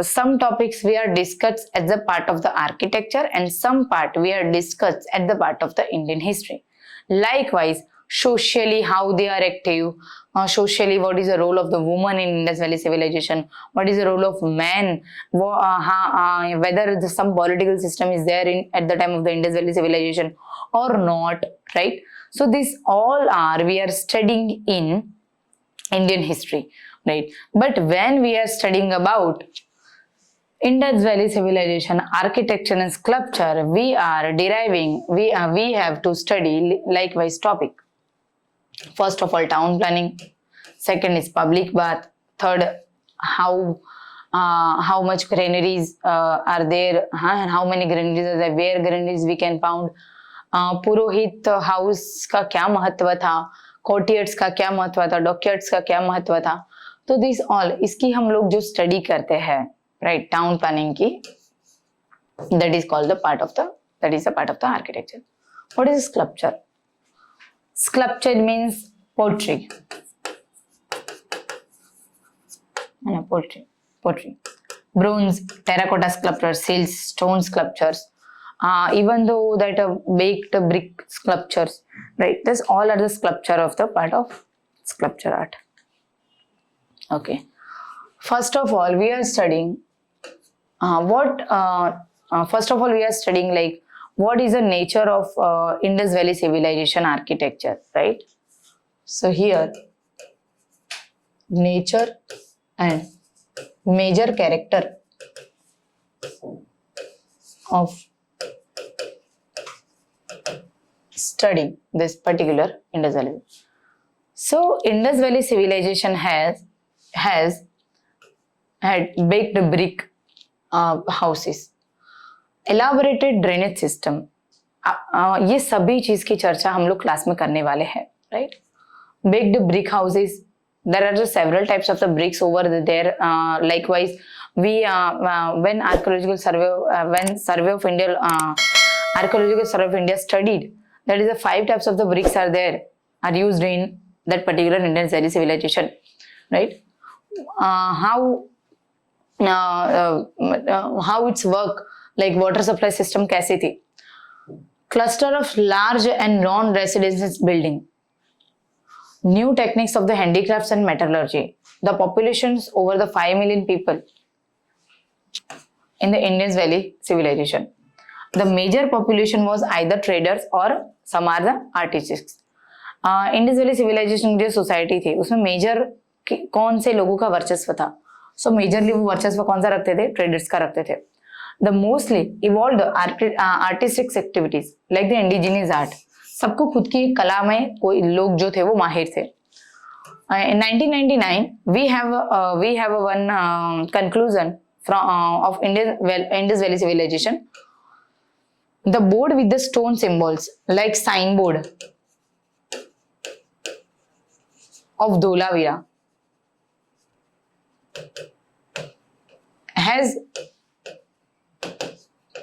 some topics we are discussed as the part of the architecture, and some part we are discussed at the part of the Indian history. Likewise, socially how they are active, socially what is the role of the woman in Indus Valley civilization, what is the role of man, whether some political system is there at the time of the Indus Valley civilization or not, right? So this all we are studying in Indian history, right? But when we are studying about Indus Valley civilization architecture and sculpture, we are deriving, we have to study likewise topic. First of all, town planning. Second is public bath. Third, how how much granaries are there, and how many granaries are there, where granaries we can found, Purohit house का क्या महत्व था, courtiers का क्या महत्व था, डॉक्यार्ड्स का क्या महत्व था. तो दिस ऑल इसकी हम लोग जो स्टडी करते हैं, राइट, टाउन प्लानिंग की, that is called the part of the, that is a part of the architecture. What is sculpture? Sculpture means pottery. Pottery. Bronze, terracotta sculpture, seals, stone sculptures, even though that baked brick sculptures, right? This all are the sculpture of the part of sculpture art. Okay. First of all, we are studying like what is the nature of Indus Valley civilization architecture, right? So here, nature and major character of studying this particular Indus Valley. So Indus Valley civilization had baked brick houses, elaborated drainage system. ये सभी चीज की चर्चा हम लोग class में करने वाले हैं, right? Baked brick houses. There are just several types of the bricks over there. Likewise, we when archaeological survey, when survey of India, archaeological survey of India studied, that is the 5 types of the bricks are there, are used in that particular Indus Valley civilization, right? How its work, like water supply system कैसी थी, cluster of large and non-residential building, new techniques of the handicrafts and metallurgy, the populations over the 5 million people in the Indus Valley civilization. The major population was either traders or some are the artisans. Indus Valley civilization जो society थी उसमें major कौन से लोगों का वर्चस्व था? सो majorly वो वर्चस्व कौन सा रखते थे? ट्रेडर्स का रखते थे. The mostly evolved artistic activities like the indigenous art, सबको खुद की कला में कोई लोग जो थे वो माहिर थे. In 1999 we have one conclusion from of Indus Valley civilization. The board with the stone symbols like signboard of Dholavira has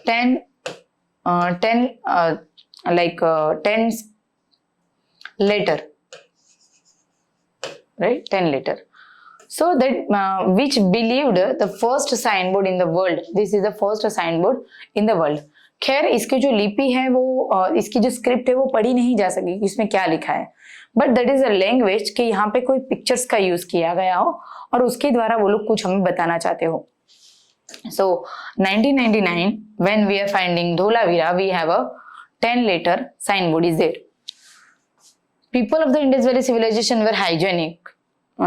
10 letter, right? 10 letter. So that which believed the first signboard in the world. This is the first signboard in the world. खैर इसकी जो लिपि है वो इसकी जो script है वो पढ़ी नहीं जा सकी इसमें क्या लिखा है, but that is a language कि यहाँ पे कोई पिक्चर्स का यूज किया गया हो और उसके द्वारा वो लोग कुछ हमें बताना चाहते हो. So 1999 when we are finding Dholavira, we have a 10 letter signboard is there. People of the Indus Valley civilization were hygienic,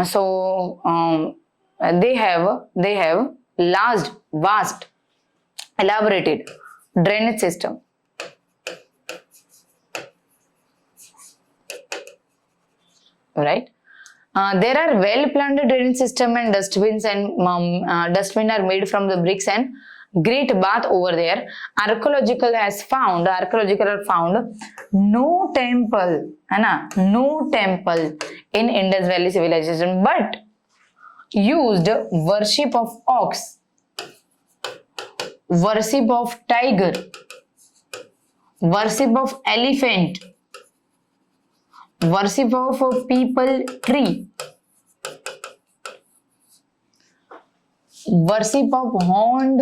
so they have large, vast, elaborated drainage system. Right? There are well-planned drainage system and dustbins dustbin are made from the bricks and great bath over there. Archaeological have found no temple, no temple in Indus Valley civilization, but used worship of ox, worship of tiger, worship of elephant, worship of a people tree, worship of horned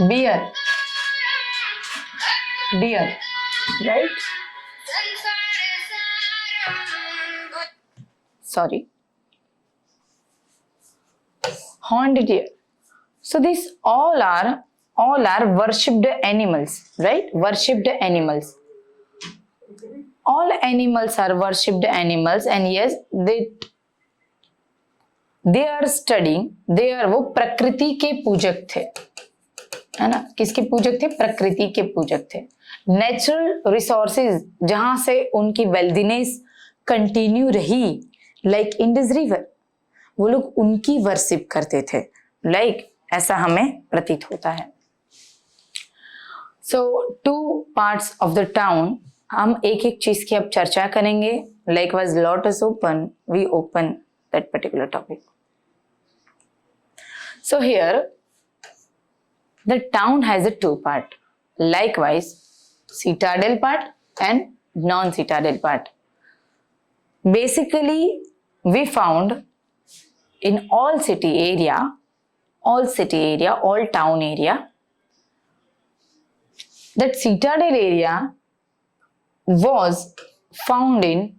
deer, right? Sorry, horned deer. So these all are worshipped animals, right? Worshipped animals. All animals are worshipped animals, and yes, they are studying, वो प्रकृति के पूजक थे, है ना? किसके पूजक थे? प्रकृति के पूजक थे. नेचुरल रिसोर्सेज जहां से उनकी वेल्दीनेस कंटिन्यू रही, लाइक इंडस रिवर, वो लोग उनकी वर्शिप करते थे, लाइक ऐसा हमें प्रतीत होता है। सो 2 पार्ट्स ऑफ द टाउन, हम एक एक चीज की अब चर्चा करेंगे। Like was lot is open, we open that particular topic. So here the town has a 2 part, likewise citadel part and non-citadel part. Basically we found in all town area, that citadel area was found in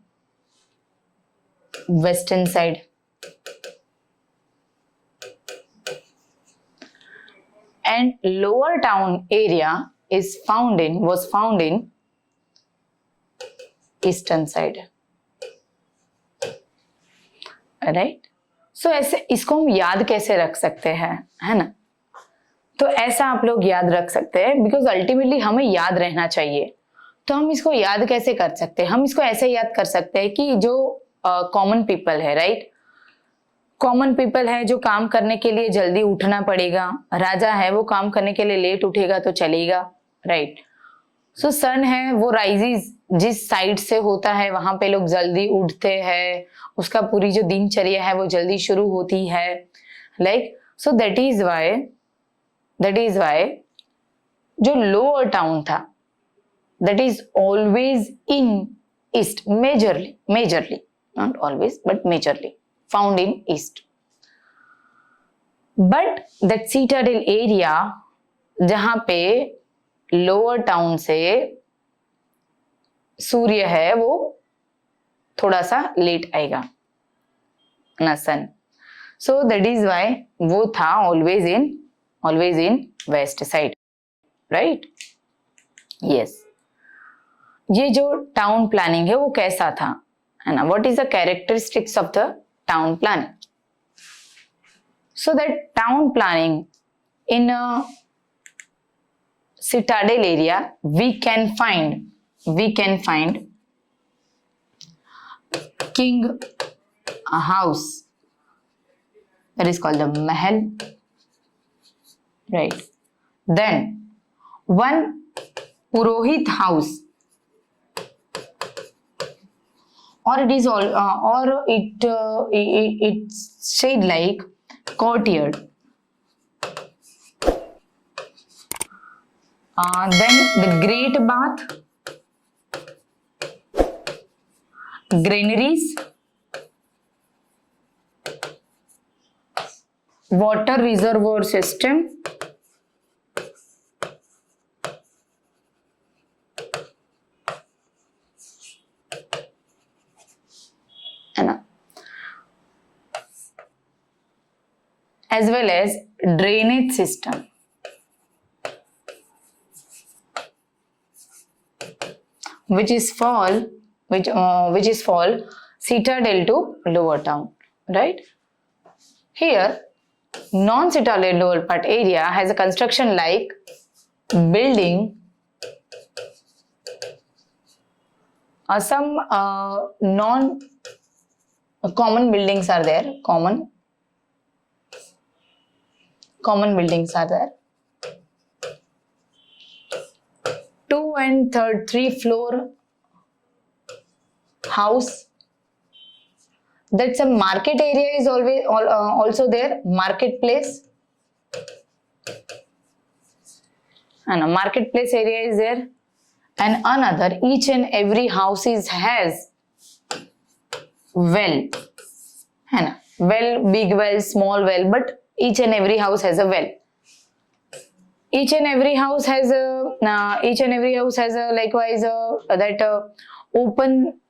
western side, and lower town area was found in eastern side, right? So ऐसे इसको हम याद कैसे रख सकते हैं, है ना? तो ऐसा आप लोग याद रख सकते हैं, बिकॉज अल्टीमेटली हमें याद रहना चाहिए। तो हम इसको याद कैसे कर सकते हैं? हम इसको ऐसे याद कर सकते हैं कि जो कॉमन पीपल है, राइट, कॉमन पीपल है जो काम करने के लिए जल्दी उठना पड़ेगा, राजा है वो काम करने के लिए लेट उठेगा तो चलेगा, राइट। सो सन है वो राइजिस जिस साइड से होता है वहां पे लोग जल्दी उठते हैं, उसका पूरी जो दिनचर्या है वो जल्दी शुरू होती है, like so that is why जो लोअर टाउन था that is always in east, majorly not always but majorly found in east. But that citadel area जहां पे लोअर टाउन से सूर्य है वो थोड़ा सा लेट आएगा ना, सन, सो दैट इज वाई वो था always in west side, right. Yes, ये जो टाउन प्लानिंग है वो कैसा था, है ना, what is the characteristics of the town planning? So that town planning in a citadel area, we can find king house, that is called the mahal, right? Then one purohit house, or it is all it's shade like courtyard. Then the great bath, granaries, water reservoir system, as well as drainage system, which is fall citadel to lower town, right? Here non-citadel lower part area has a construction like building, some non-common buildings are there, common buildings are there, 2 and 3 floor house. That's a market area is always also there, marketplace, and a marketplace area is there, and another each and every house has well, है ना, well, big well, small well, but each and every house has a well. Each and every house has a likewise that open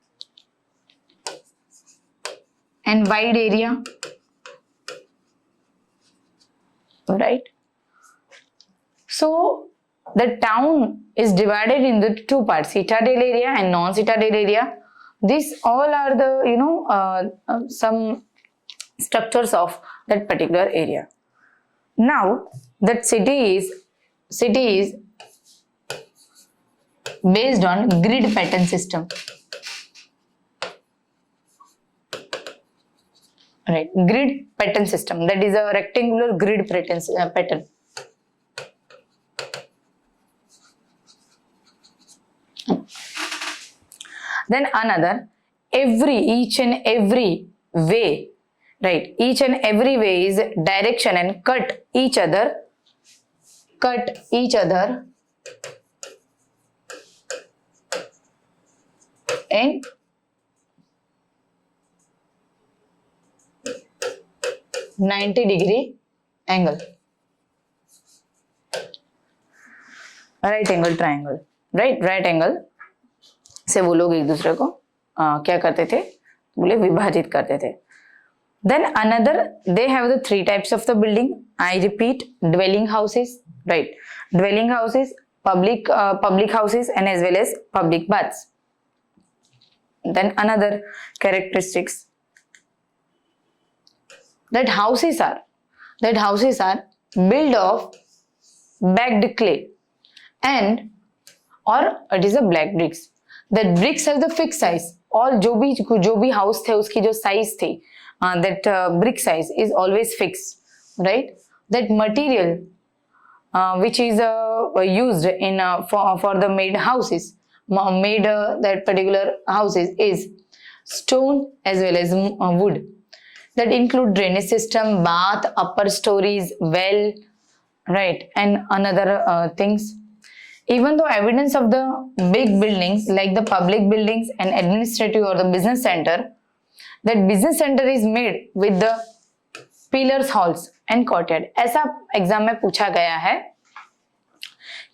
and wide area, right? So the town is divided into 2 parts, citadel area and non-citadel area. These all are the some structures of that particular area. Now that city is based on grid pattern system. right? Grid pattern system, that is a rectangular grid pattern. Then another, each and every way, right? Each and every way is direction and cut each other in 90-degree angle. Right angle triangle, right angle से वो लोग एक दूसरे को क्या करते थे, बोले विभाजित करते थे. Then another, they have the 3 types of the building. I repeat, dwelling houses, right? Dwelling houses, public houses, and as well as public baths. Then another characteristics, that houses are built of baked clay and or it is a black bricks. That bricks have the fixed size. All जो भी house थे उसकी जो size थी, that brick size is always fixed, right? That material which is used in for the made houses, that particular houses is stone as well as wood. That include drainage system, bath, upper stories, well, right, and another things. Even though evidence of the big buildings like the public buildings and administrative or the business center, that business center is made with the pillars, halls and courtyard. ऐसा exam में पूछा गया है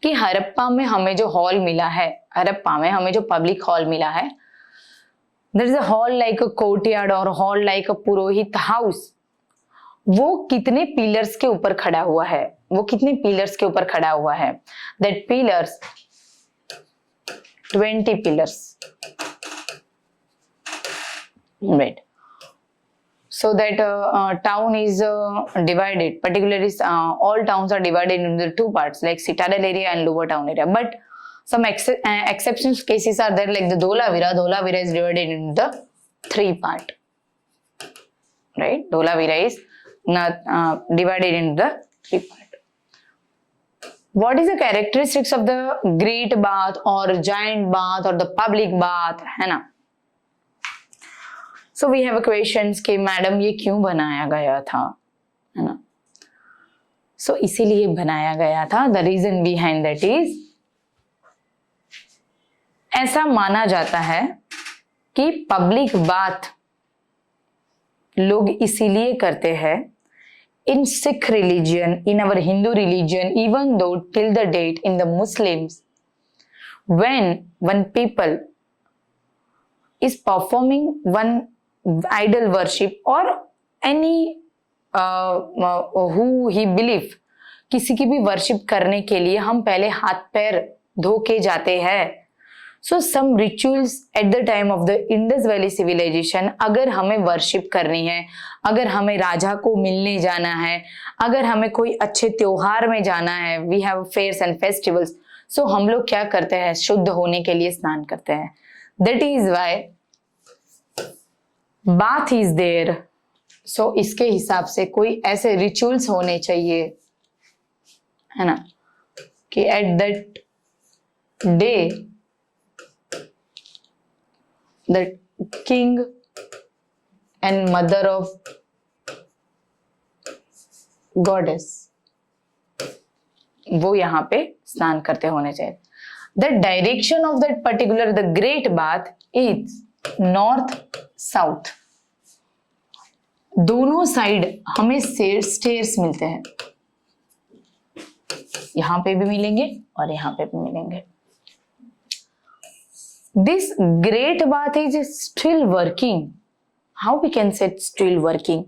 कि हड़प्पा में हमें जो hall मिला है, हड़प्पा में हमें जो पब्लिक हॉल मिला है, there is a hall like a courtyard or hall like a Purohit house, वो कितने पिलर्स के ऊपर खड़ा हुआ है, वो कितने पिलर्स के ऊपर खड़ा हुआ है? That pillars, 20 pillars, right? So that town is divided, particularly all towns are divided into 2 parts, like citadel area and lower town area. But some exceptional cases are there, like the Dholavira is divided into the 3 part, right? Dholavira is divided into the 3 part. What is the characteristics of the great bath or giant bath or the public bath, है ना? So we have a questions कि madam ये क्यों बनाया गया था, है ना? So इसीलिए बनाया गया था. The reason behind that is, ऐसा माना जाता है कि पब्लिक बाथ लोग इसीलिए करते हैं. In Sikh religion, in our Hindu religion, even though till the date in the Muslims, when one people is performing one idol worship or any who he believe, किसी की भी वर्शिप करने के लिए हम पहले हाथ पैर धो के जाते हैं. So some rituals at the time of the Indus Valley civilization, अगर हमें वर्शिप करनी है, अगर हमें राजा को मिलने जाना है, अगर हमें कोई अच्छे त्योहार में जाना है, we have fairs and festivals, so हम लोग क्या करते हैं, शुद्ध होने के लिए स्नान करते हैं. That is why bath is there. So इसके हिसाब से कोई ऐसे rituals होने चाहिए, है ना, कि at that day the king and mother of goddess वो यहाँ पे स्नान करते होने चाहिए. The direction of that particular the great bath is north south. दोनों साइड हमें स्टेयर्स मिलते हैं, यहाँ पे भी मिलेंगे और यहाँ पे भी मिलेंगे. This great bath is still working. How we can say still working?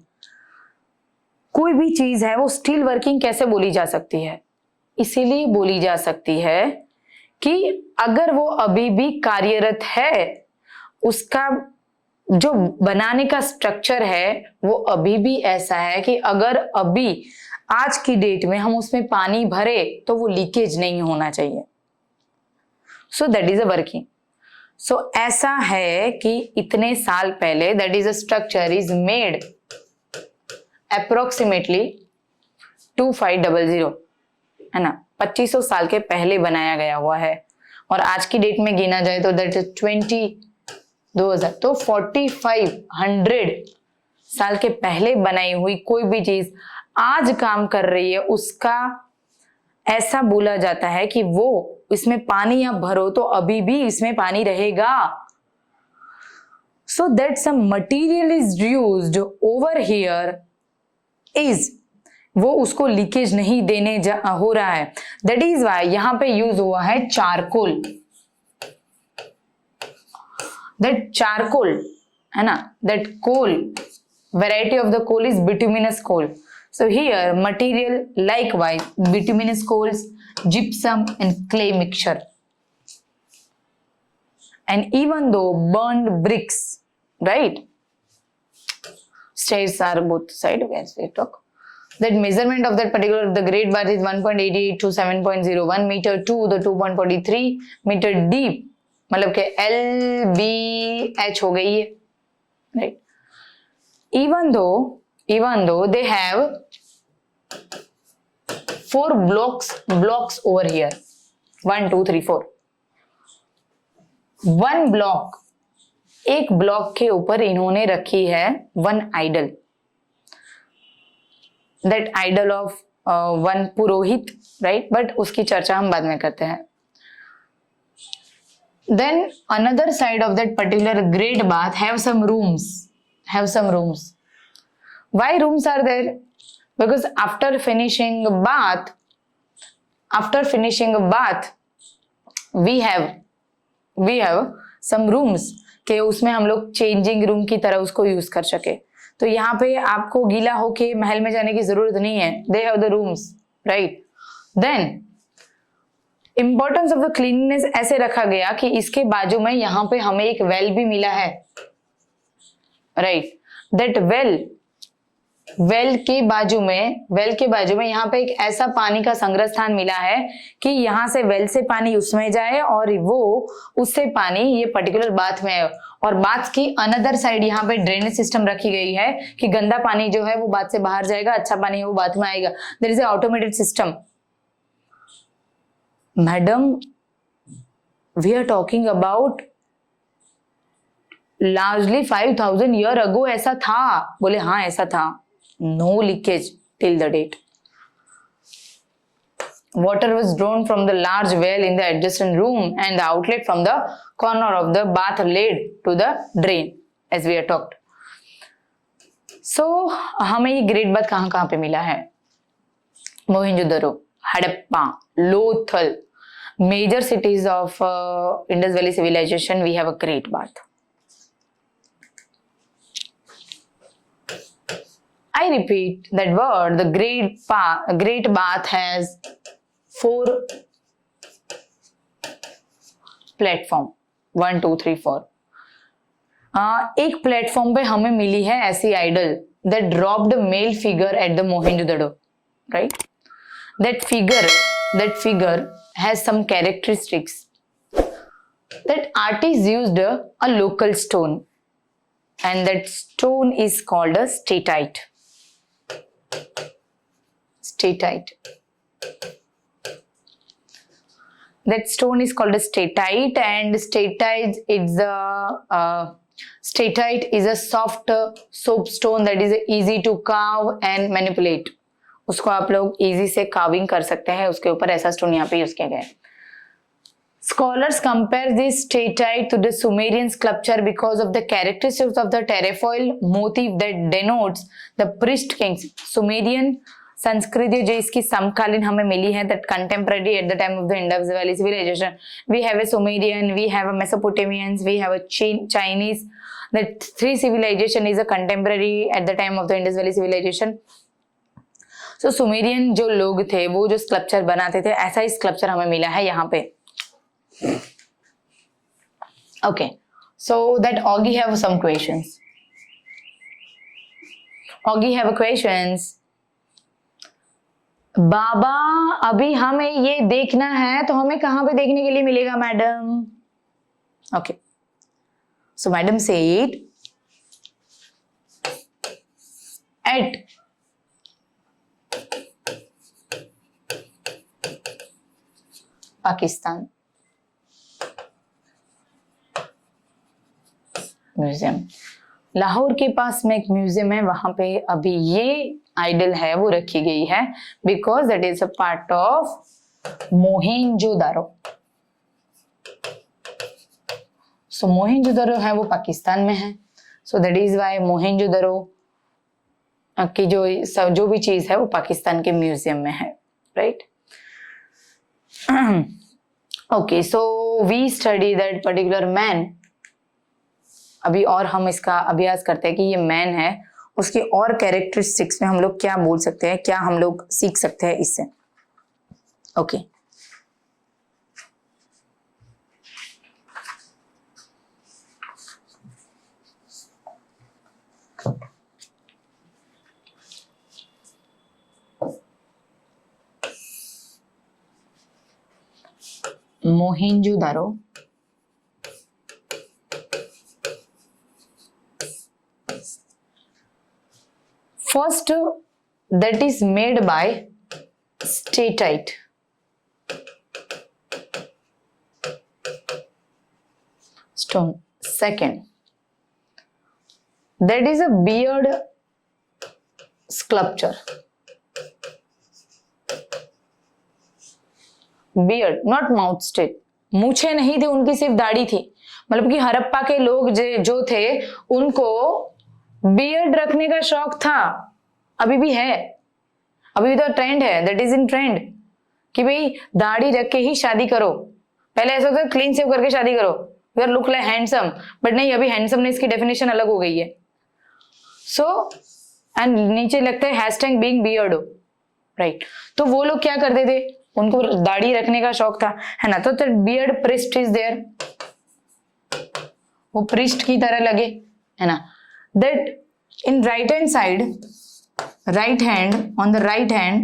कोई भी चीज है वो still working कैसे बोली जा सकती है? इसीलिए बोली जा सकती है कि अगर वो अभी भी कार्यरत है, उसका जो बनाने का स्ट्रक्चर है वो अभी भी ऐसा है कि अगर अभी आज की डेट में हम उसमें पानी भरे तो वो लीकेज नहीं होना चाहिए. So that is a working. So ऐसा है कि इतने साल पहले that is a structure is made approximately 2500, है ना, 2500 साल के पहले बनाया गया हुआ है। और आज की डेट में गिना जाए तो दैट इज 2000, तो 4500 साल के पहले बनाई हुई कोई भी चीज आज काम कर रही है, उसका ऐसा बोला जाता है कि वो इसमें पानी आप भरो तो अभी भी इसमें पानी रहेगा। So that some material is used over here is, वो उसको लीकेज नहीं देने हो रहा है। दैट इज वाई यहां पे यूज हुआ है चारकोल। दैट चारकोल, है ना, that coal, variety of the coal is bituminous coal. So here material likewise bituminous coals, gypsum and clay mixture. And even though burned bricks, right, stairs are both side as we talk, that measurement of that particular the grade bar is 1.88 to 7.01 meter to the 2.43 meter deep, मतलब के LBH हो गई है, right. Even though they have 4 blocks over here, 1 2 3 4, one block, एक block के ऊपर इन्होंने रखी है one idol, that idol of one purohit, right, but उसकी चर्चा हम बाद में करते हैं। Then another side of that particular great bath have some rooms. Why rooms are there? Because after finishing a bath, we have some rooms के उसमें हम लोग चेंजिंग रूम की तरह उसको यूज कर सके। तो यहाँ पे आपको गीला होके महल में जाने की जरूरत नहीं है, they have the rooms, right. Then importance of the cleanness ऐसे रखा गया कि इसके बाजू में यहाँ पे हमें एक वेल भी मिला है, राइट। दैट वेल के बाजू में यहाँ पे एक ऐसा पानी का संग्रह स्थान मिला है कि यहाँ से वेल से पानी उसमें जाए और वो उससे पानी ये पर्टिकुलर बाथ में है। और बाथ की अनदर साइड यहाँ पे ड्रेनेज सिस्टम रखी गई है कि गंदा पानी जो है वो बाथ से बाहर जाएगा, अच्छा पानी है वो बाथ में आएगा। There is a automated system. Madam, we are talking about largely 5000 year ago ऐसा था। बोले हाँ ऐसा था। No leakage till the date. Water was drawn from the large well in the adjacent room and the outlet from the corner of the bath led to the drain, as we have talked. So हमें ये great bath कहाँ पे मिला है? Mohenjodaro, Harappa, Lothal, major cities of Indus Valley civilization, we have a great bath. I repeat that word. The great bath has 4 platform, 1 2 3 4। एक platform पे हमें मिली है ऐसी idol that dropped male figure at the Mohenjo-daro, right? That figure has some characteristics. That artist used a local stone, and that stone is called a statite. That stone is called a statite, and statite is a soft soapstone that is easy to carve and manipulate. उसको आप लोग easy से carving कर सकते हैं, उसके ऊपर ऐसा stone यहाँ पे यूज किया गया है। Scholars compare this statite to the Sumerian sculpture because of the characteristics of the terrafoil motif that denotes the priest kings. Sumerian संस्कृति जो इसकी समकालीन हमें मिली है, that contemporary at the time of the Indus Valley civilization, we have a Sumerian, we have a Mesopotamians, we have a Chinese. That 3 civilization is a contemporary at the time of the Indus Valley civilization. So Sumerian जो लोग थे वो जो sculpture बनाते थे, ऐसा ही sculpture हमें मिला है यहाँ पे। Okay, so that Augie have some questions. Augie have questions. बाबा अभी हमें ये देखना है तो हमें कहाँ पे देखने के लिए मिलेगा madam? Okay, so madam said at Pakistan museum. Lahore के पास में एक म्यूजियम है, वहां पे अभी ये आइडल है वो रखी गई है, because that is a part of Mohenjodaro. So Mohenjodaro है वो पाकिस्तान में है, so that is why Mohenjodaro की जो भी चीज है वो पाकिस्तान के म्यूजियम में है, right. Okay, so we study that particular man. अभी और हम इसका अभ्यास करते हैं कि ये मैन है, उसकी और कैरेक्टरिस्टिक्स में हम लोग क्या बोल सकते हैं, क्या हम लोग सीख सकते हैं इससे। Okay, Mohenjo-daro first that is made by statite. Stone. Second, that is a beard sculpture. Beard, not mouth state. मूछे नहीं थी उनकी, सिर्फ दाढ़ी थी। मतलब कि हड़प्पा के लोग जो थे उनको बियर्ड रखने का शौक था, अभी भी है, अभी भी तो ट्रेंड है, दैट इज इन ट्रेंड कि भाई दाढ़ी रख के ही शादी करो। पहले ऐसा होता क्लीन सेव करके शादी करो, you are look like handsome, but नहीं, अभी हैंडसमनेस की डेफिनेशन अलग हो गई है। सो एंड नीचे लगता है हैशटैग बीइंग बियर्ड, राइट। तो वो लोग क्या करते थे, उनको दाढ़ी रखने का शौक था, है ना, तो बियर्ड प्रिस्ट इज देयर, वो प्रिस्ट की तरह लगे, है ना। That in right hand side, right hand, on the right hand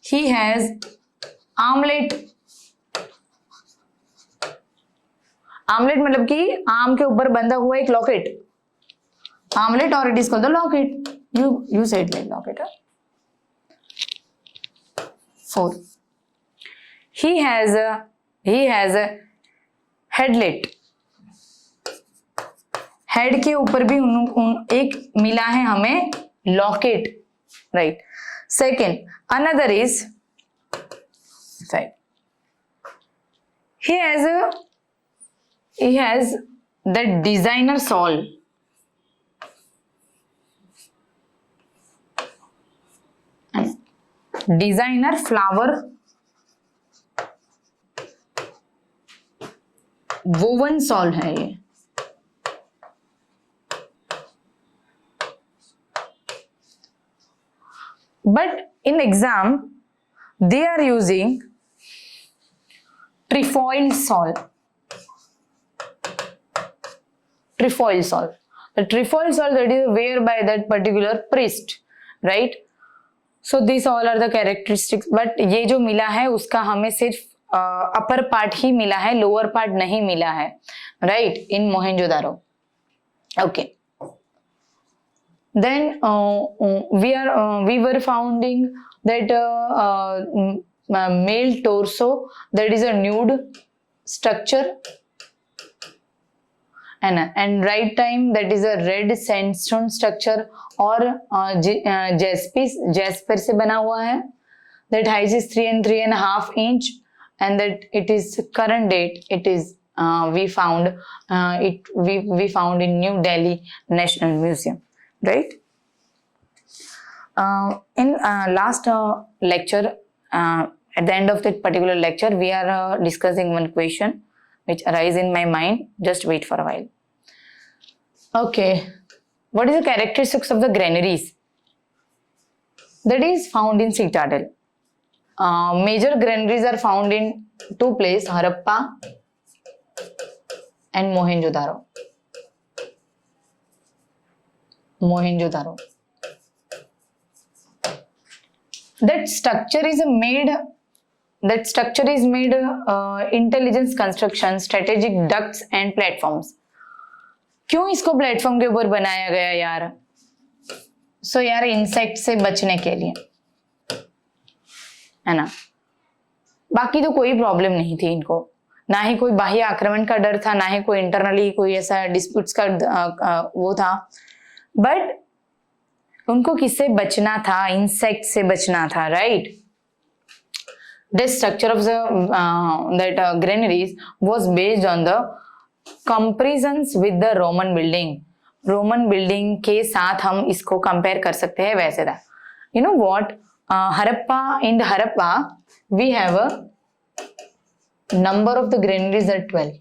he has armlet. Omelette मतलब कि आम के ऊपर बंधा हुआ एक लॉकेट, आमलेट, और it is called the locket. you said like locket. 4, he has a headlet. Head के ऊपर भी एक मिला है हमें locket, right. Second, another is he has that designer shawl. Designer flower woven shawl है ये। But in exam, they are using trefoil shawl. Trefoil shawl. The trefoil shawl that is wear by that particular priest, right? So these all are the characteristics. But ये जो मिला है उसका हमें सिर्फ upper part ही मिला है, लोअर पार्ट नहीं मिला है, right? In Mohenjo-daro. Okay. Then we were finding that male torso, that is a nude structure, and right time that is a red sandstone structure और jasper से बना हुआ है, that height is 3 and 3.5 inch, and that it is current date, it is we found in New Delhi National Museum, right? In last lecture, at the end of that particular lecture, we are discussing one question which arise in my mind. Just wait for a while. Okay, what is the characteristics of the granaries that is found in Citadel? Major granaries are found in 2 places, Harappa and Mohenjo-daro. That structure is made intelligence construction, strategic ducts and platforms. क्यों इसको platform के ऊपर बनाया गया यार? सो यार insect से बचने के लिए, है ना। बाकी तो कोई प्रॉब्लम नहीं थी इनको, ना ही कोई बाह्य आक्रमण का डर था, ना ही कोई इंटरनली कोई ऐसा डिस्प्यूट्स का वो था। बट उनको किससे बचना था? इंसेक्ट से बचना था, right? The structure of the granaries was based on the comparisons with the Roman building. Roman building के साथ हम इसको कंपेयर कर सकते हैं वैसे था। You know what, Harappa, in the Harappa we have a number of the granaries are 12.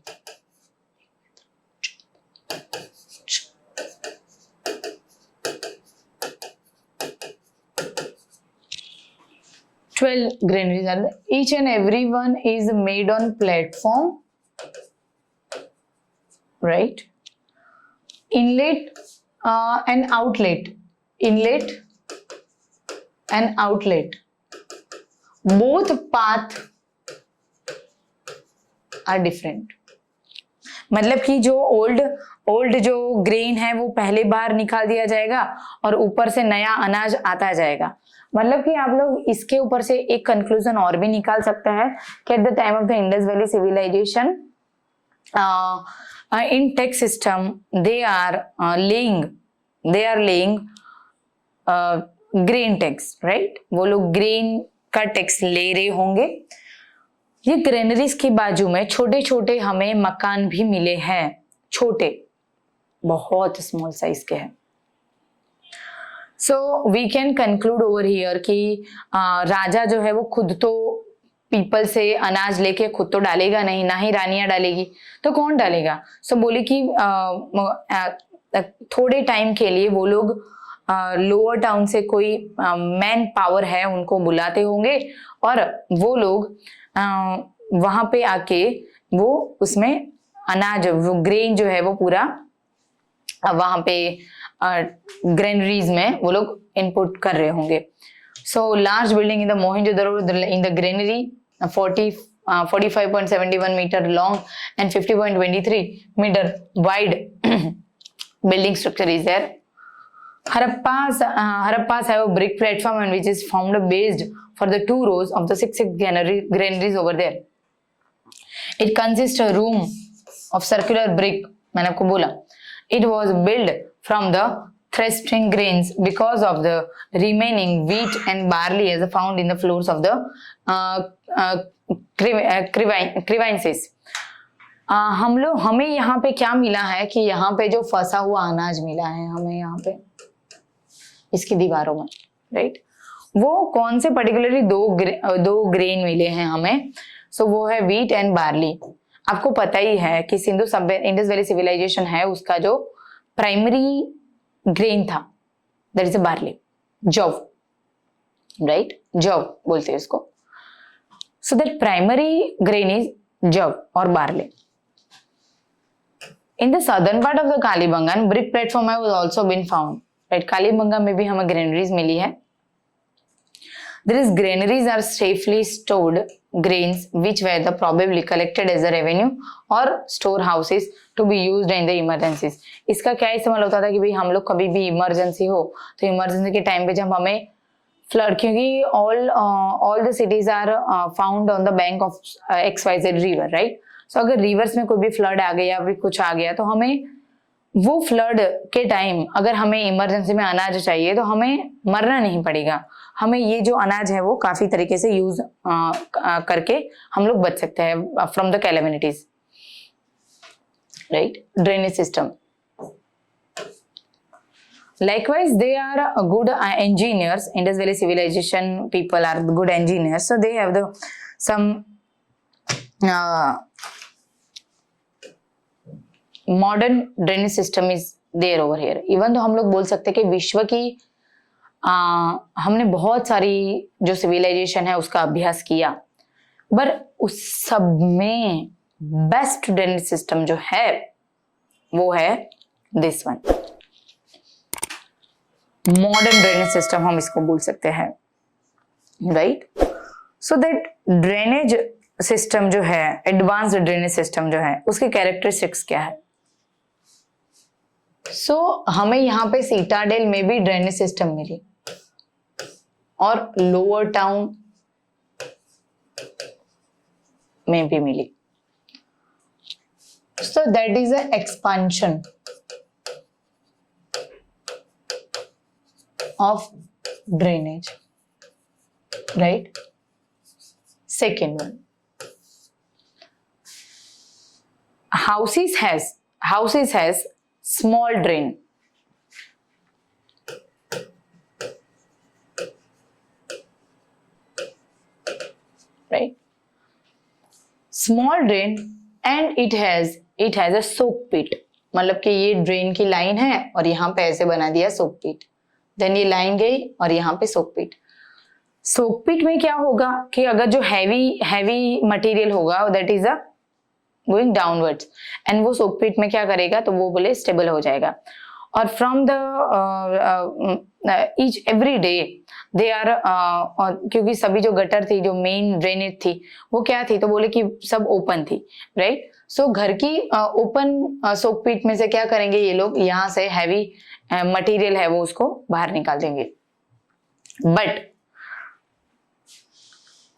12 granaries are there. Each and every one is made on platform, right? Inlet and outlet. Inlet and outlet. Both path are different. मतलब कि जो old जो grain है वो पहले बाहर निकाल दिया जाएगा और ऊपर से नया अनाज आता जाएगा। मतलब कि आप लोग इसके ऊपर से एक कंक्लूजन और भी निकाल सकते हैं कि at the time of the Indus valley civilisation in tax system they are laying grain tax, right? वो लोग ग्रेन का टैक्स ले रहे होंगे। ये ग्रेनरीज के बाजू में छोटे छोटे हमें मकान भी मिले हैं, छोटे, बहुत स्मॉल साइज के हैं। So we can conclude over here कि राजा जो है वो खुद तो पीपल से अनाज लेके खुद तो डालेगा नहीं, ना ही रानियां डालेगी, तो कौन डालेगा? सो बोले कि थोड़े टाइम के लिए वो लोग लोअर टाउन से कोई मैन पावर है उनको बुलाते होंगे और वो लोग वहां पे आके वो उसमें अनाज, वो ग्रेन जो है वो पूरा वहां पे ग्रेनरीज में वो लोग इनपुट कर रहे होंगे। So large building in the Mohenjodaro in the granary 45.71 meter long and 50.23 meter wide building structure is there. Harappas have a brick platform and which is formed based for the 2 rows of the 6 granaries over there. It consists a room of circular brick. मैंने आपको बोला it was built from the threshing grains because of the remaining wheat and barley as found in the floors of the crevices. हमें यहाँ पे क्या मिला है कि यहाँ पे जो फंसा हुआ अनाज मिला है हमें यहाँ पे इसकी दीवारों में, राइट? वो कौन से पर्टिकुलरली दो ग्रेन मिले हैं हमें। सो वो है व्हीट एंड बार्ली। आपको पता ही है कि सिंधु सभ्यता, इंडस वैली सिविलाइजेशन है, उसका जो प्राइमरी ग्रेन था दैट इज अ बार्ली, जौ, राइट? जौ बोलते हैं उसको। So that primary grain is जौ और barley. In the southern part of the Kalibangan, brick platform has also been found. Right, Kalibanga में भी हमें ग्रेनरीज मिली है। These granaries are safely stored grains which were the probably collected as a revenue or storehouses to be used in the emergencies. इसका क्या इस्तेमाल होता था कि भाई हम लोग कभी भी इमरजेंसी हो तो इमरजेंसी के टाइम पे जब हमें फ्लड, क्योंकि all the cities are found on the bank of XYZ river, right? So अगर रिवर्स में कोई भी फ्लड आ गया, भी कुछ आ गया, तो हमें वो फ्लड के टाइम अगर हमें इमरजेंसी में अनाज चाहिए तो हमें मरना नहीं पड़ेगा। हमें ये जो अनाज है वो काफी तरीके से यूज करके हम लोग बच सकते हैं from the calamities, right? Drainage system likewise they are good engineers. Indus Valley civilization people are good engineers, so they have the some modern drainage system is there over here. Even तो हम लोग बोल सकते हैं कि विश्व की हमने बहुत सारी जो सिविलाइजेशन है उसका अभ्यास किया, पर उस सब में बेस्ट ड्रेनेज सिस्टम जो है वो है this one, modern drainage system हम इसको बोल सकते हैं, right? So that drainage system जो है, एडवांस्ड ड्रेनेज सिस्टम जो है, उसके कैरेक्टरिस्टिक्स क्या है? हमें यहाँ पे सीटाडेल में भी ड्रेनेज सिस्टम मिली और लोअर टाउन में भी मिली. So that is an expansion of drainage, right? Second one, houses has small drain. Right? Small drain and it has a soak pit. मतलब कि ये ड्रेन की लाइन है और यहाँ पे ऐसे बना दिया सोक पिट. देन ये लाइन गई और यहाँ पे सोक पिट. सोक पिट में क्या होगा कि अगर जो हैवी मटेरियल होगा that is a going downwards and वो सोक पिट में क्या करेगा तो वो बोले स्टेबल हो जाएगा. और from the each every day they are क्योंकि सभी जो गटर थी जो मेन ड्रेनेज थी वो क्या थी तो बोले कि सब ओपन थी, राइट. सो घर की ओपन सोक पिट में से क्या करेंगे ये लोग, यहाँ से हैवी मटेरियल है वो उसको बाहर निकाल देंगे. But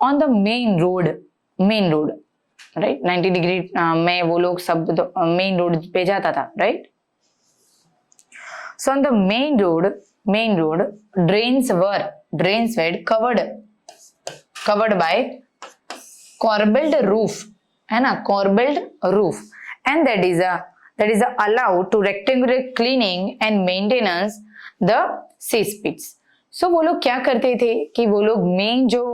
on the main road right 90 degree में वो लोग सब मेन रोड पे जाता था, right. So on the main road, drains were covered by corbelled roof, है ना, corbelled roof, and that is allowed to rectangular cleaning and maintenance the cess pits. So वो लोग क्या करते थे कि वो लोग मेन जो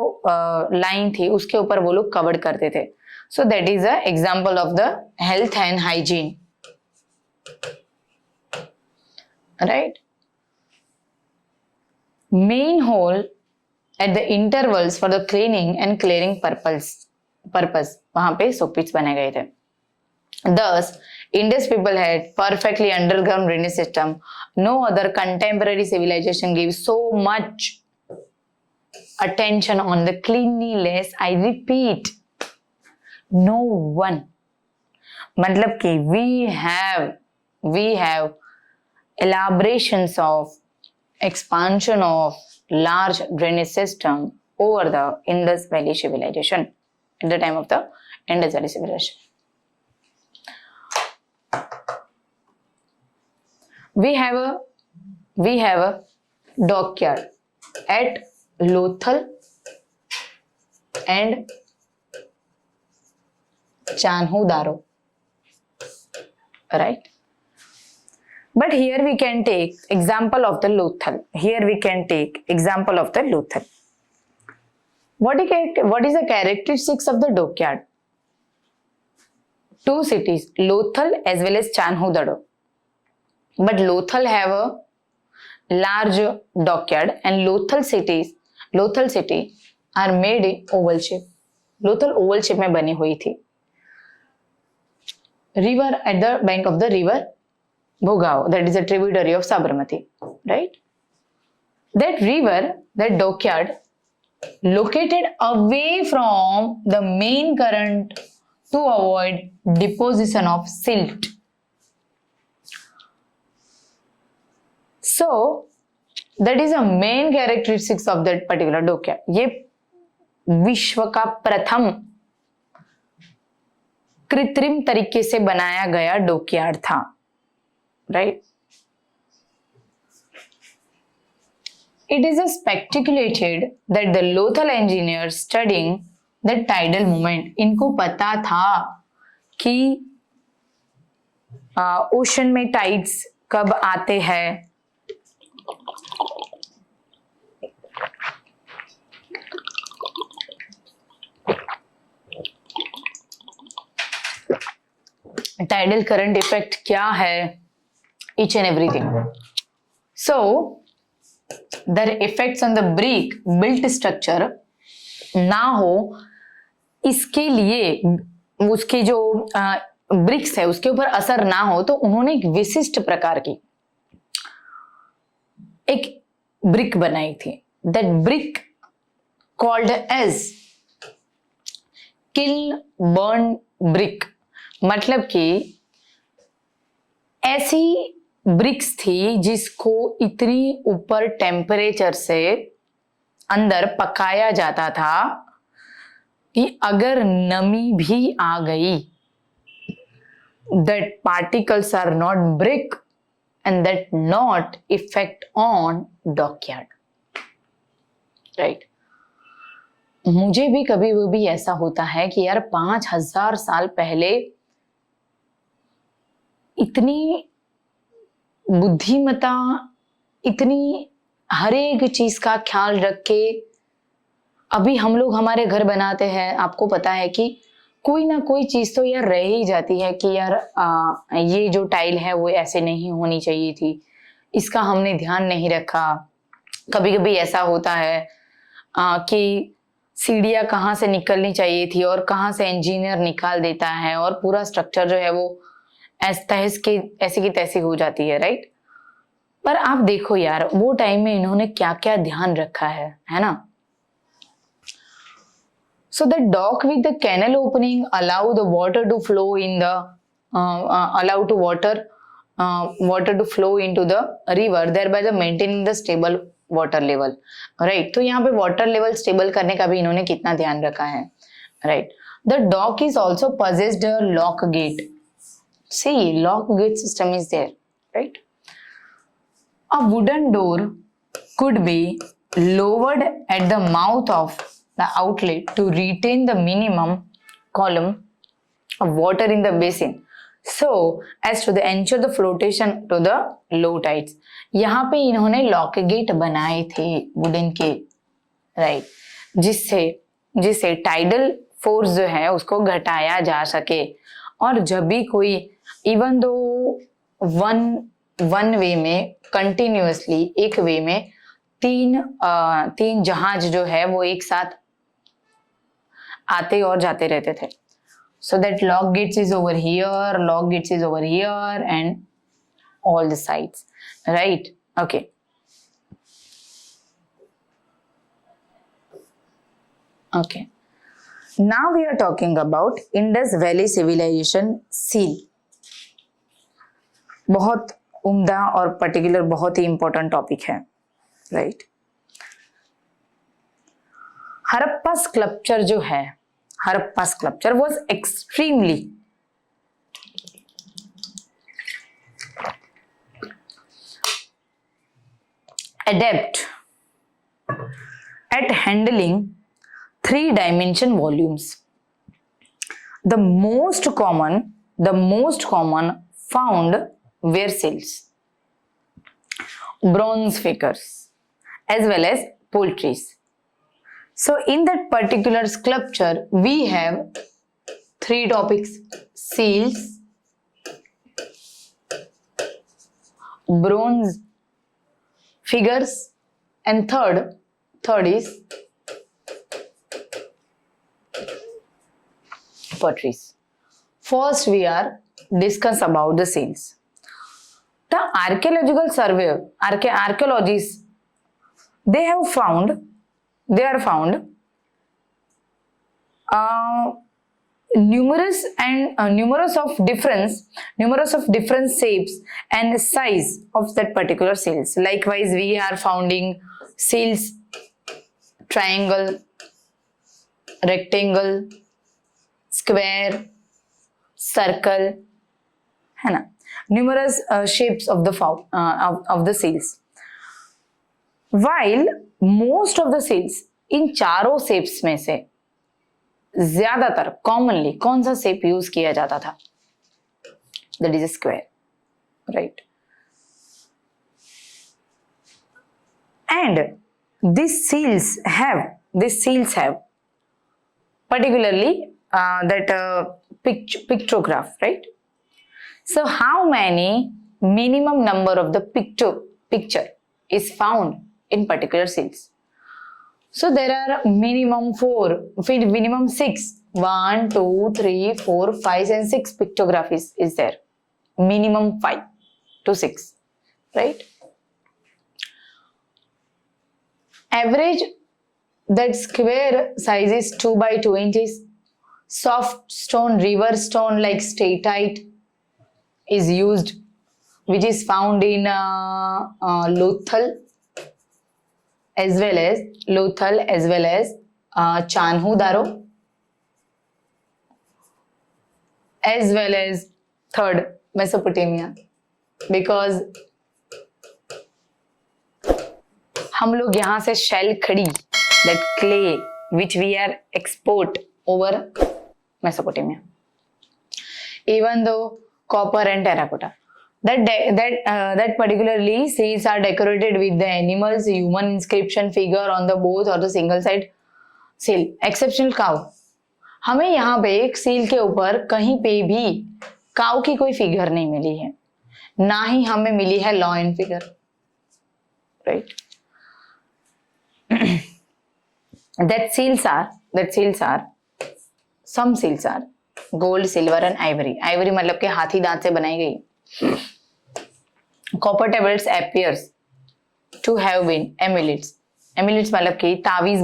लाइन थी उसके ऊपर वो लोग कवर्ड करते थे. So that is a example of the health and hygiene. Right? Main hole at the intervals for the cleaning and clearing purpose वहां पे soak pits बनाए गए थे. Thus, Indus people had perfectly underground drainage system. No other contemporary civilization gives so much attention on the cleanliness. I repeat, no one. मतलब कि we have elaborations of expansion of large drainage system over the Indus Valley civilization at the time of the Indus Valley civilization. We have a dockyard at Lothal and Chanhu-Daro, right? But here we can take example of the Lothal. What is the characteristics of the dockyard? Two cities, Lothal as well as Chanhu-Daro. But Lothal have a large dockyard and Lothal city are made in oval shape. Lothal oval shape में बनी हुई थी. River at the bank of the river Bhogao, that is a tributary of Sabarmati, right? That river, that dockyard, located away from the main current to avoid deposition of silt. So, that is a main characteristics of that particular dockyard. ये विश्व का प्रथम कृत्रिम तरीके से बनाया गया dockyard था, right? It is speculated that the Lothal engineers studying the tidal movement, इनको पता था कि ओशन में टाइड्स कब आते हैं, टाइडल करंट इफेक्ट क्या है, each and everything. So their effects on the brick built structure ना हो इसके लिए उसके जो ब्रिक्स है उसके ऊपर असर ना हो तो उन्होंने एक विशिष्ट प्रकार की एक ब्रिक बनाई थी. That brick called as kiln burn brick. मतलब कि ऐसी ब्रिक्स थी जिसको इतनी ऊपर टेम्परेचर से अंदर पकाया जाता था कि अगर नमी भी आ गई, that particles are not break and that not effect on dockyard, right? मुझे भी कभी वो भी ऐसा होता है कि यार 5000 साल पहले इतनी बुद्धिमता, इतनी हर एक चीज का ख्याल रख के अभी हम लोग हमारे घर बनाते हैं। आपको पता है कि कोई ना कोई चीज तो यार रह ही जाती है कि यार ये जो टाइल है वो ऐसे नहीं होनी चाहिए थी, इसका हमने ध्यान नहीं रखा। कभी कभी ऐसा होता है कि सीढ़ियाँ कहाँ से निकलनी चाहिए थी और कहाँ से इंजीनियर निकाल देता है और पूरा स्ट्रक्चर जो है वो ऐसे की तैसी हो जाती है, राइट? पर आप देखो यार वो टाइम में इन्होंने क्या क्या ध्यान रखा है ना? So the dock with the canal opening allow the water to flow in the water to flow into the river, thereby the maintaining the stable water level, right? तो यहाँ पे water level stable करने का भी इन्होंने कितना ध्यान रखा है, right? The dock is also possessed a lock gate. See, lock gate system is there, right? A wooden door could be lowered at the mouth of the outlet to retain the minimum column of water in the basin, so as to ensure the flotation to the low tides. यहाँ पे इन्होंने lock gate बनाए थे wooden के, right, जिससे tidal force जो है उसको घटाया जा सके। और जब भी कोई इवन दो वन वे में कंटिन्यूअसली एक वे में तीन जहाज जो है वो एक साथ आते और जाते रहते थे। So that lock gates is over here, lock gates is over here and all the sides, right? Okay. Okay. Now we are talking about Indus Valley Civilization seal. बहुत उम्दा और पर्टिकुलर बहुत ही इंपॉर्टेंट टॉपिक है, right? Harappa sculpture जो है, Harappa sculpture was extremely adept at handling 3-dimension volumes. The most common found were seals, bronze figures, as well as poultries. So in that particular sculpture, we have 3 topics: seals, bronze figures, and third is potteries. First, we are discuss about the seals. The archaeological surveyor, archaeologists, they are found numerous of different shapes and size of that particular seals. Likewise, we are finding seals triangle, rectangle, square, circle, है ना? Numerous shapes of the seals. While most of the seals, इन चारों shapes में से ज्यादातर commonly कौन सा shape use किया जाता था? That is square, right? And these seals have particularly that pictograph, right? So how many minimum number of the picture is found in particular seals? So there are minimum 6, 1, 2, 3, 4, 5 and 6 pictograph is there. Minimum 5 to 6, right? Average that square size is 2 by 2 inches. Soft stone, river stone like statite is used, which is found in Lothal as well as Chanhu Daro. as well as third Mesopotamia, because हम लोग यहाँ से shell खड़ी, that clay which we are export over Mesopotamia, even though copper and terracotta, that particularly seals are decorated with the animals human inscription figure on the both or the single side seal, exceptional cow. हमें यहाँ पे एक seal के ऊपर कहीं पे भी cow की कोई फिगर नहीं मिली है, ना ही हमें मिली है lion figure, right. that seals are some seals are gold, silver and ivory मतलब के हाथी दांत से बनाई गई. copper tablets appears to have been amulets मतलब कि तावीज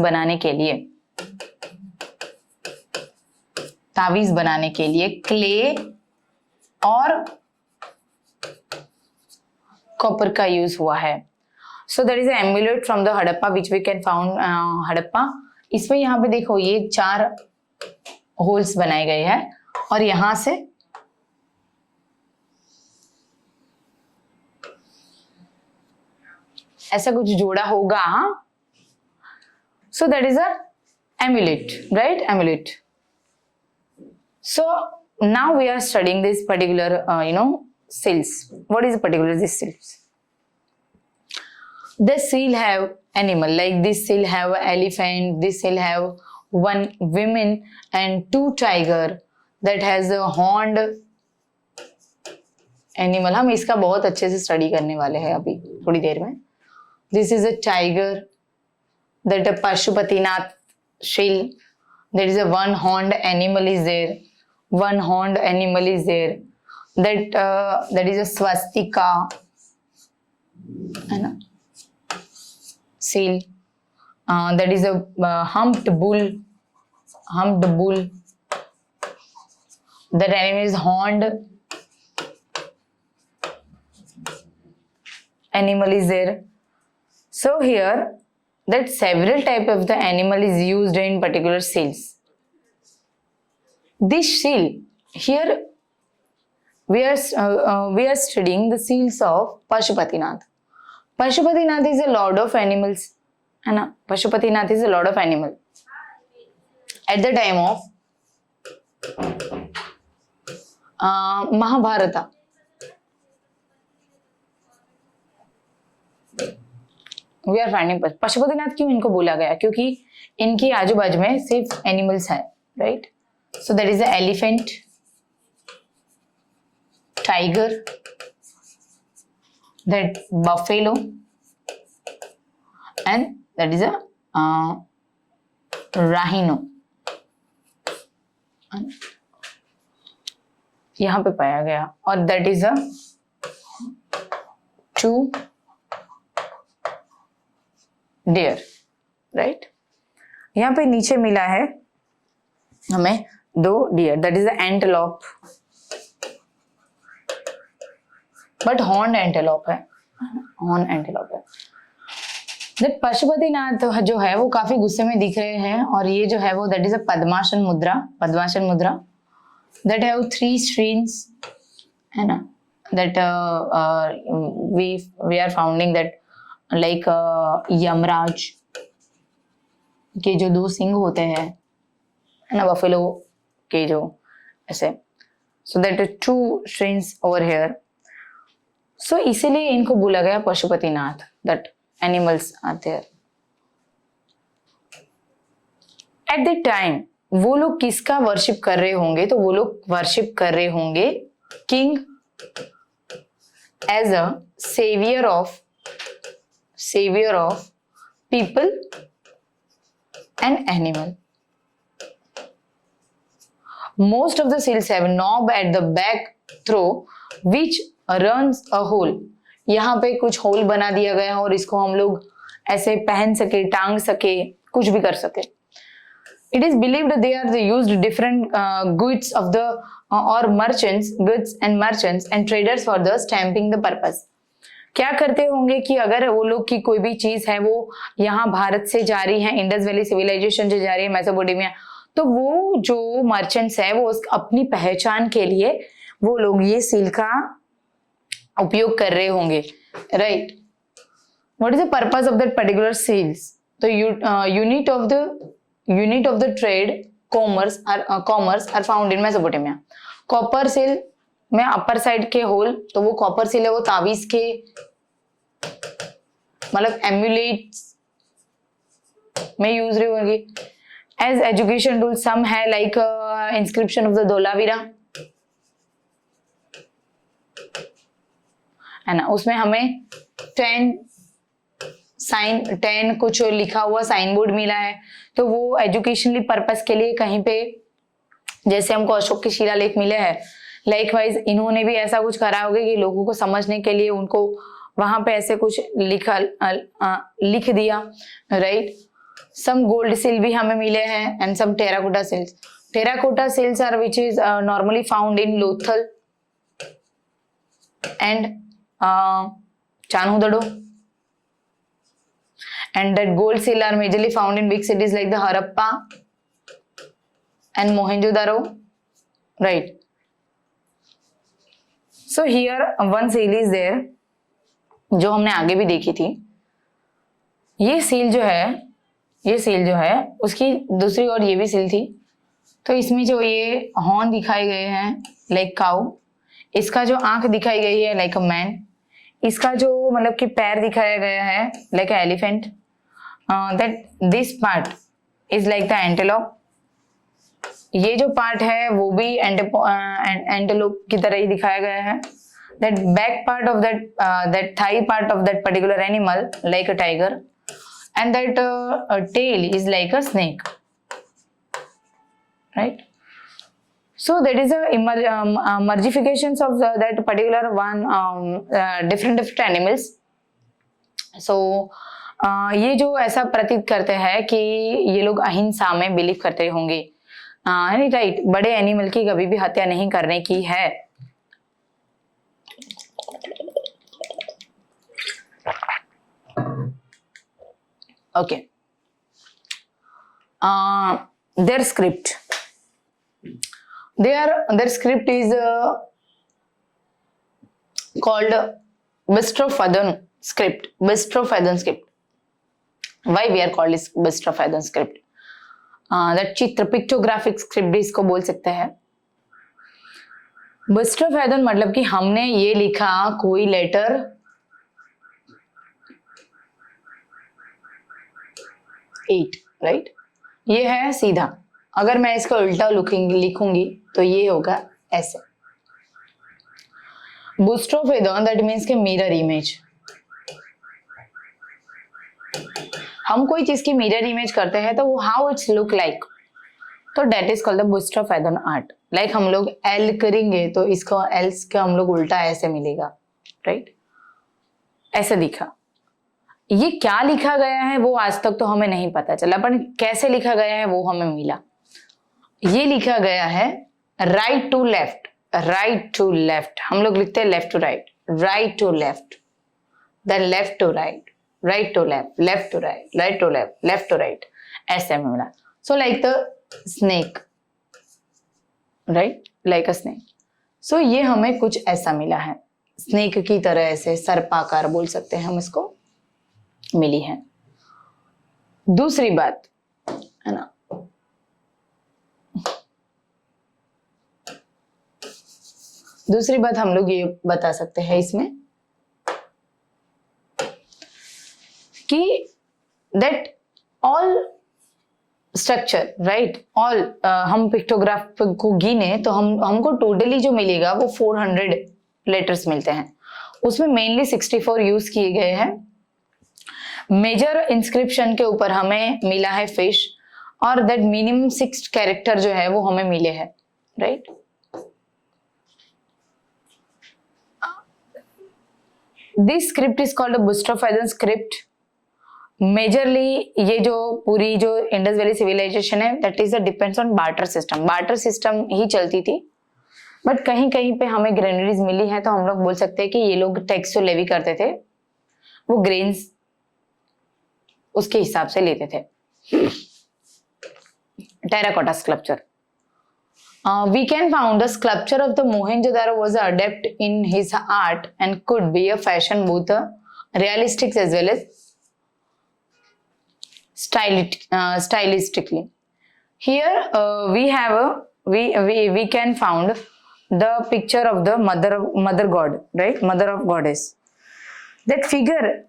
बनाने के लिए क्ले और कॉपर का यूज हुआ है. So that is an amulet from the Harappa which we can found Harappa. इसमें यहाँ पे देखो ये 4 होल्स बनाए गए हैं और यहां से ऐसा कुछ जोड़ा होगा. So that is a amulet, right, amulet. So now we are studying this particular seals. What is particular this seals? This seal have animal, like this seal have elephant, this seal have 1 woman and 2 tiger that has a horned animal. हम इसका बहुत अच्छे से study करने वाले हैं अभी थोड़ी देर में. This is a tiger, that a Pashupatinath seal, there is a 1 horned animal is there. 1 horned animal is there. That is a swastika, है ना, seal. That is a humped bull. That animal is horned animal is there. So here that several type of the animal is used in particular seals. This seal here we are studying the seals of Pashupatinath. Pashupatinath is a lord of animals, है ना. Pashupatinath is a lord of animal. At the time of Mahabharata, we are finding Pashupatinath. क्यों इनको बोला गया? क्योंकि इनके आजू बाजू में सिर्फ एनिमल्स हैं, right. So that is an elephant, tiger, that buffalo, and that is a rhino. यहाँ पे पाया गया. और that is a 2 deer, right. यहाँ पे नीचे मिला है हमें 2 deer, that is the antelope, but horned antelope है, horned antelope है. that पशुपतिनाथ जो है वो काफी गुस्से में दिख रहे हैं. और ये जो है वो that is a पद्मासन मुद्रा that have 3 strings, है ना. that we are founding that like Yamraj के जो 2 सिंग होते हैं, है ना, बफेलो के जो ऐसे. so that 2 strings over here. so इसीलिए इनको बोला गया Pashupatinath, that animals are there. at that time वो लोग किसका वर्शिप कर रहे होंगे? तो वो लोग वर्शिप कर रहे होंगे king as a saviour of people and animal. Most of the seals have knob at the back through which runs a hole. यहाँ पे कुछ होल बना दिया गया है और इसको हम लोग ऐसे पहन सके, टांग सके, कुछ भी कर सके. It is believed they are used different goods of the or goods and merchants and traders for the stamping the purpose. क्या करते होंगे कि अगर वो लोग की कोई भी चीज है वो यहाँ भारत से जा रही है, इंडस वैली सिविलाइजेशन से जा रही है, मेसोपोटामिया, तो वो जो मर्चेंट्स है वो अपनी पहचान के लिए वो लोग ये सील का उपयोग कर रहे होंगे, right. What is the purpose of that particular seals? तो unit of the trade commerce are found in Mesopotamia. Copper seal में अपर साइड के होल, तो वो कॉपर सील है, वो तावीज के मतलब एम्यूलेट्स में यूज रही होगी। एज एजुकेशन टूल सम है like inscription of the Dholavira, है ना, उसमें हमें 10 कुछ लिखा हुआ साइन बोर्ड मिला है, तो वो एजुकेशनली पर्पस के लिए कहीं पे, जैसे हमको अशोक के शिलालेख मिले हैं, लाइकवाइज इन्होंने भी ऐसा कुछ करा होगा कि लोगों को समझने के लिए उनको वहां पे ऐसे कुछ लिख दिया, राइट। सम गोल्ड सील भी हमें मिले हैं and some terracotta seals. Terracotta seals are which is normally found in Lothal and Chanhudaro, and that gold seal are majorly found in big cities like the Harappa and Mohenjo-daro, right? So here one seal is there जो हमने आगे भी देखी थी। ये seal जो है उसकी दूसरी ओर ये भी सील थी। तो इसमें जो ये हॉर्न दिखाए गए हैं लाइक काउ, इसका जो आंख दिखाई गई है लाइक अ मैन, इसका जो मतलब कि पैर दिखाया गया है like a elephant, that this part is like the antelope. ये जो पार्ट है वो भी एंटेलोप की तरह ही दिखाया गया है। That back part of that thigh part of that particular animal like a tiger, and that tail is like a snake, right? So that is a mergifications of that particular one different animals. So ये जो ऐसा प्रतीत करते हैं कि ये लोग अहिंसा में बिलीव करते होंगे, राइट। बड़े एनिमल की कभी भी हत्या नहीं करने की है। Okay. Their script. Their script is called Bistrophathon script. Bistrophathon script. Why we are called this Bistrophathon script? That चित्र पिक्टोग्राफिक स्क्रिप्ट भी इसको बोल सकते हैं। Bistrophathon मतलब कि हमने ये लिखा कोई लेटर एट, राइट। ये है सीधा, अगर मैं इसका उल्टा लिखूंगी तो ये होगा ऐसे। Bistrophathon दैट मीन्स के मिरर इमेज। हम कोई चीज की मिरर इमेज करते हैं तो वो हाउ इट्स लुक लाइक, तो that is called the Bistrophathon art. Like हम लोग एल करेंगे तो इसको एल्स का हम लोग उल्टा ऐसे मिलेगा, राइट, ऐसे दिखा। ये क्या लिखा गया है वो आज तक तो हमें नहीं पता चला, पर कैसे लिखा गया है वो हमें मिला। ये लिखा गया है right to left, right to left. हम लोग लिखते हैं left to right, right to left, then left to right, right to left, left to right, right to left, left to right, ऐसे हमें मिला। So like the snake, right, like a snake. सो ये हमें कुछ ऐसा मिला है, स्नेक की तरह ऐसे सर्पाकार बोल सकते हैं हम इसको, मिली है। दूसरी बात है ना, दूसरी बात हम लोग ये बता सकते हैं इसमें कि that all structure, right, all हम पिक्टोग्राफ को गिने तो हमको टोटली जो मिलेगा वो 400 लेटर्स मिलते हैं। उसमें मेनली 64 यूज किए गए हैं। मेजर इंस्क्रिप्शन के ऊपर हमें मिला है फिश, और दैट मिनिमम 6 कैरेक्टर जो है वो हमें मिले हैं, right. This script is called Bistrophathon script. Majorly ये जो पूरी जो इंडस वैली सिविलाइजेशन है that is depends on barter system. Barter system ही चलती थी, बट कहीं कहीं पे हमें ग्रेनरीज मिली है तो हम लोग बोल सकते हैं कि ये लोग टैक्स जो लेवी करते थे वो ग्रेन्स उसके हिसाब से लेते थे। terracotta sculpture. We can found the sculpture of the Mohenjo-daro was adept in his art and could be a fashion both realistic as well as stylistically. Here we have we can found the picture of the mother god, right? Mother of goddess. That figure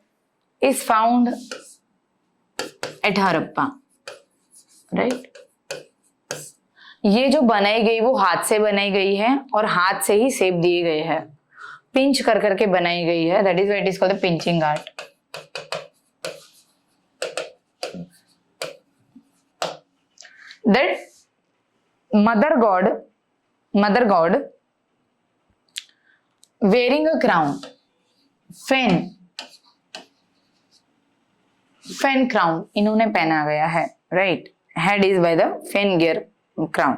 is found at Harappa, right? ये जो बनाई गई वो हाथ से बनाई गई है और हाथ से ही शेप दिए गए हैं, पिंच कर करके बनाई गई है. That is what it is called the pinching art. That mother god wearing a crown, fan crown इन्होंने पहना गया है, right. Head is by the fan gear crown.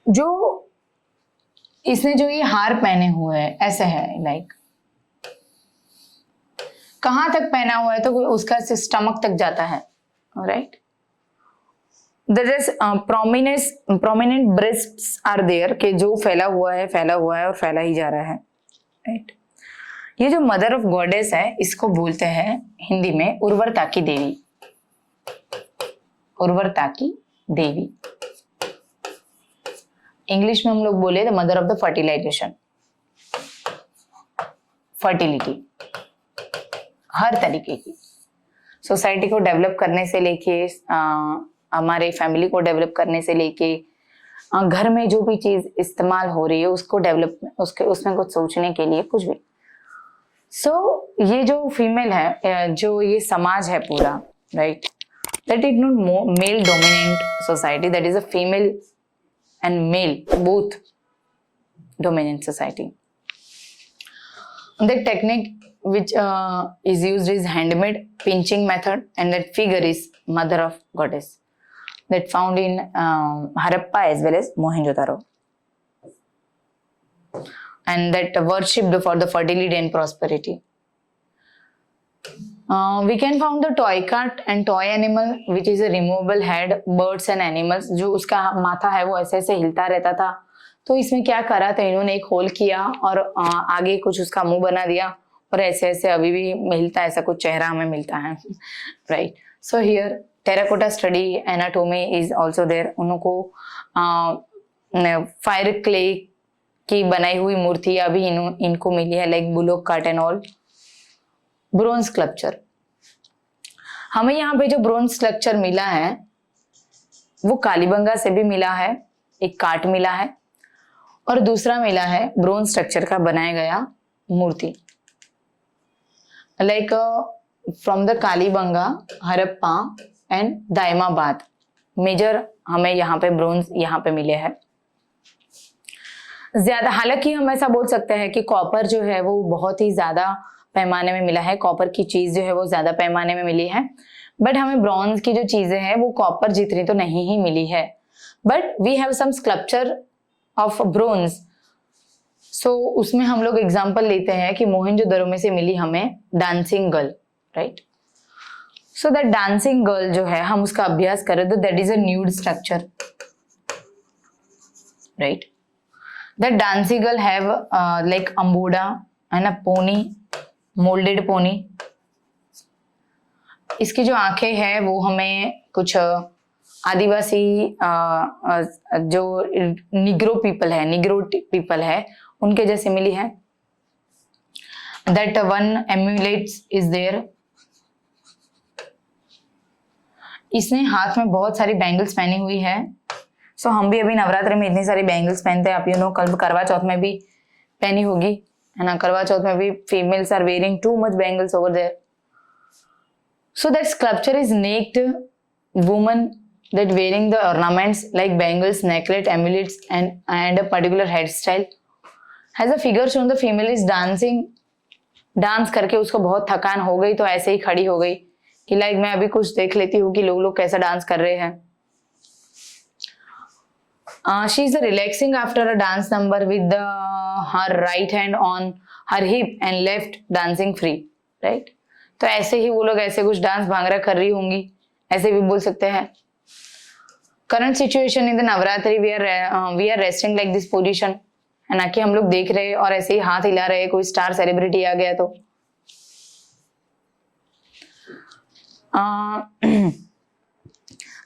जो इसने जो ये हार पहने हुए है ऐसे है, लाइक कहां तक पहना हुआ है तो उसका स्टमक तक जाता है, right. There is prominent breasts are there कि जो फैला हुआ है और फैला ही जा रहा है, राइट. ये जो मदर ऑफ गॉडेस है इसको बोलते हैं हिंदी में उर्वरता की देवी. उर्वरता की देवी. इंग्लिश में हम लोग बोले the mother of the fertilisation, fertility हर तरीके की. सोसाइटी को डेवलप करने से लेके हमारे फैमिली को डेवलप करने से लेके घर में जो भी चीज इस्तेमाल हो रही है उसको डेवलप उसमें कुछ सोचने के लिए कुछ भी. ये जो फीमेल है, जो ये समाज है पूरा, right, that is not male dominant society, that is a female and male both dominant society. The technique which is used is handmade pinching method, and that figure is mother of goddess that found in Harappa as well as Mohenjo-daro, and that worshipped for the fertility and prosperity. We can found the toy cart and toy animal which is a removable head, birds and animals. जो उसका माथा है वो ऐसे ऐसे हिलता रहता था, तो इसमें क्या करा था इन्होंने, एक होल किया और आगे कुछ उसका मुंह बना दिया और ऐसे ऐसे अभी भी मिलता है, ऐसा कुछ चेहरा हमें मिलता है, right. So here terracotta study anatomy is also there. उनको फायर क्ले की बनाई हुई मूर्तियां भी इनको मिली है, like bullock cart and all. Bronze sculpture, हमें यहाँ पे जो ब्रोंज स्कल्पचर मिला है वो कालीबंगा से भी मिला है, एक कार्ट मिला है और दूसरा मिला है ब्रोंज स्ट्रक्चर का बनाया गया मूर्ति, like from the Kalibanga, Harappa and Daimabad. Major हमें यहाँ पे ब्रोंज यहाँ पे मिले हैं ज्यादा. हालांकि हम ऐसा बोल सकते हैं कि कॉपर जो है वो बहुत ही ज्यादा पैमाने में मिला है, कॉपर की चीज जो है वो ज्यादा पैमाने में मिली है, बट हमें ब्रॉन्ज की जो चीजें हैं वो कॉपर जितनी तो नहीं ही मिली है. But we have some sculpture of bronze. उसमें हम लोग एग्जाम्पल लेते हैं कि मोहनजोदड़ो में से मिली हमें dancing girl, right. So that dancing girl जो है हम उसका अभ्यास करें तो that is a nude structure, right. That dancing girl have like amboda and a pony, moulded pony. इसकी जो आंखें हैं वो हमें कुछ आदिवासी जो निग्रो पीपल है उनके जैसे मिली है. That one amulets is there. इसने हाथ में बहुत सारी बैंगल्स पहनी हुई है. हम भी अभी नवरात्रि में इतनी सारी बैंगल्स पहनते हैं, आप यू नो कल करवा चौथ में भी पहनी होगी, है ना. करवा चौथ में भी females are wearing too much bangles over there. So that sculpture is naked woman that wearing the ornaments like bangles, necklace, amulets and a particular hairstyle. Has a figure shown the female is dancing. Dance करके उसको बहुत थकान हो गई तो ऐसे ही खड़ी हो गई कि लाइक मैं अभी कुछ देख लेती हूँ कि लोग कैसा डांस कर रहे हैं. She is relaxing after a dance number with her right hand on her hip and left dancing free, right. तो ऐसे ही वो लोग ऐसे कुछ डांस भांगड़ा कर रही होंगी, ऐसे भी बोल सकते हैं. Current situation in the Navratri we are resting like this position, है ना, कि हम लोग देख रहे हैं और ऐसे ही हाथ हिला रहे हैं, कोई स्टार सेलिब्रिटी आ गया तो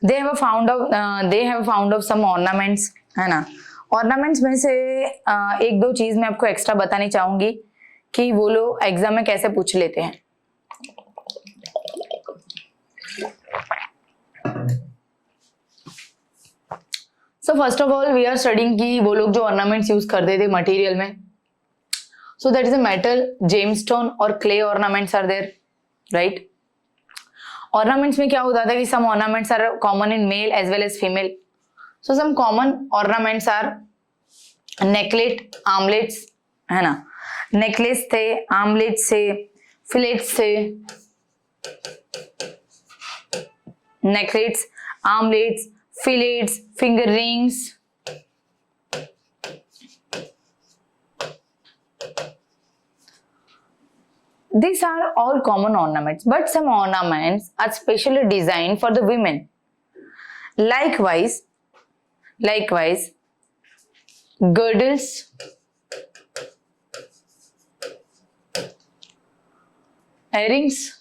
they have found of some ornaments, है ना। ऑर्नामेंट्स में से एक दो चीज मैं आपको एक्स्ट्रा बतानी चाहूंगी कि वो लोग एग्जाम में कैसे पूछ लेते हैं। So first of all we are studying कि वो लोग जो ऑर्नामेंट्स यूज करते थे मटेरियल में, so that is a metal, gemstone और clay ornaments are there, right. Ornaments में क्या होता था कि some ornaments are common in male as well as female. So some common ornaments are necklet, armlets, है ना, नेकलेस थे, आर्मलेट्स थे, फिलेट्स थे, necklets, armlets, fillets, finger rings, these are all common ornaments, but some ornaments are specially designed for the women. Likewise, girdles, earrings,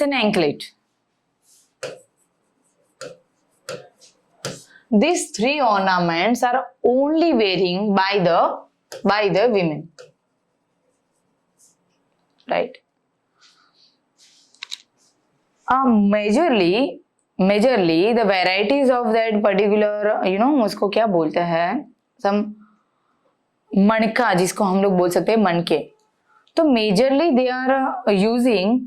and anklet. These three ornaments are only wearing by the women, right? Majorly the varieties of that particular, उसको क्या बोलते हैं, some मणका, जिसको हम लोग बोल सकते हैं मनके। तो majorly they are using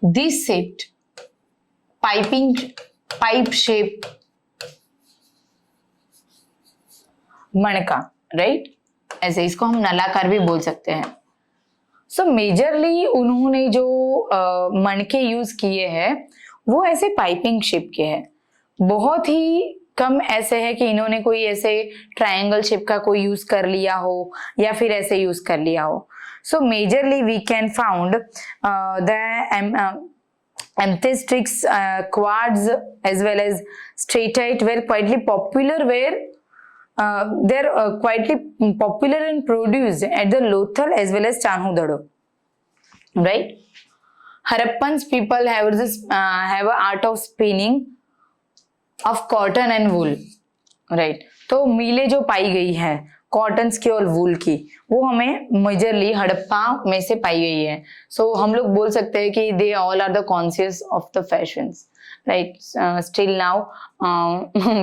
this shaped pipe shape manka, right, ऐसे इसको हम नलाकार भी बोल सकते हैं। सो मेजरली उन्होंने जो मणके यूज किए हैं वो ऐसे पाइपिंग शेप के हैं। बहुत ही कम ऐसे है कि इन्होंने कोई ऐसे ट्रायंगल शेप का कोई यूज कर लिया हो या फिर ऐसे यूज कर लिया हो। So majorly we can found the amethystics, quartz as well as steatite were quietly popular quietly popular and produced at the Lothal as well as Chanhudado, right. Harappan's people have an art of spinning of cotton and wool, right. तो मिले जो पाई गई है cotton की और वूल की, वो हमें मेजरली हड़प्पा में से पाई गई है। सो हम लोग बोल सकते हैं कि they all are the conscious of the fashions, right. Still now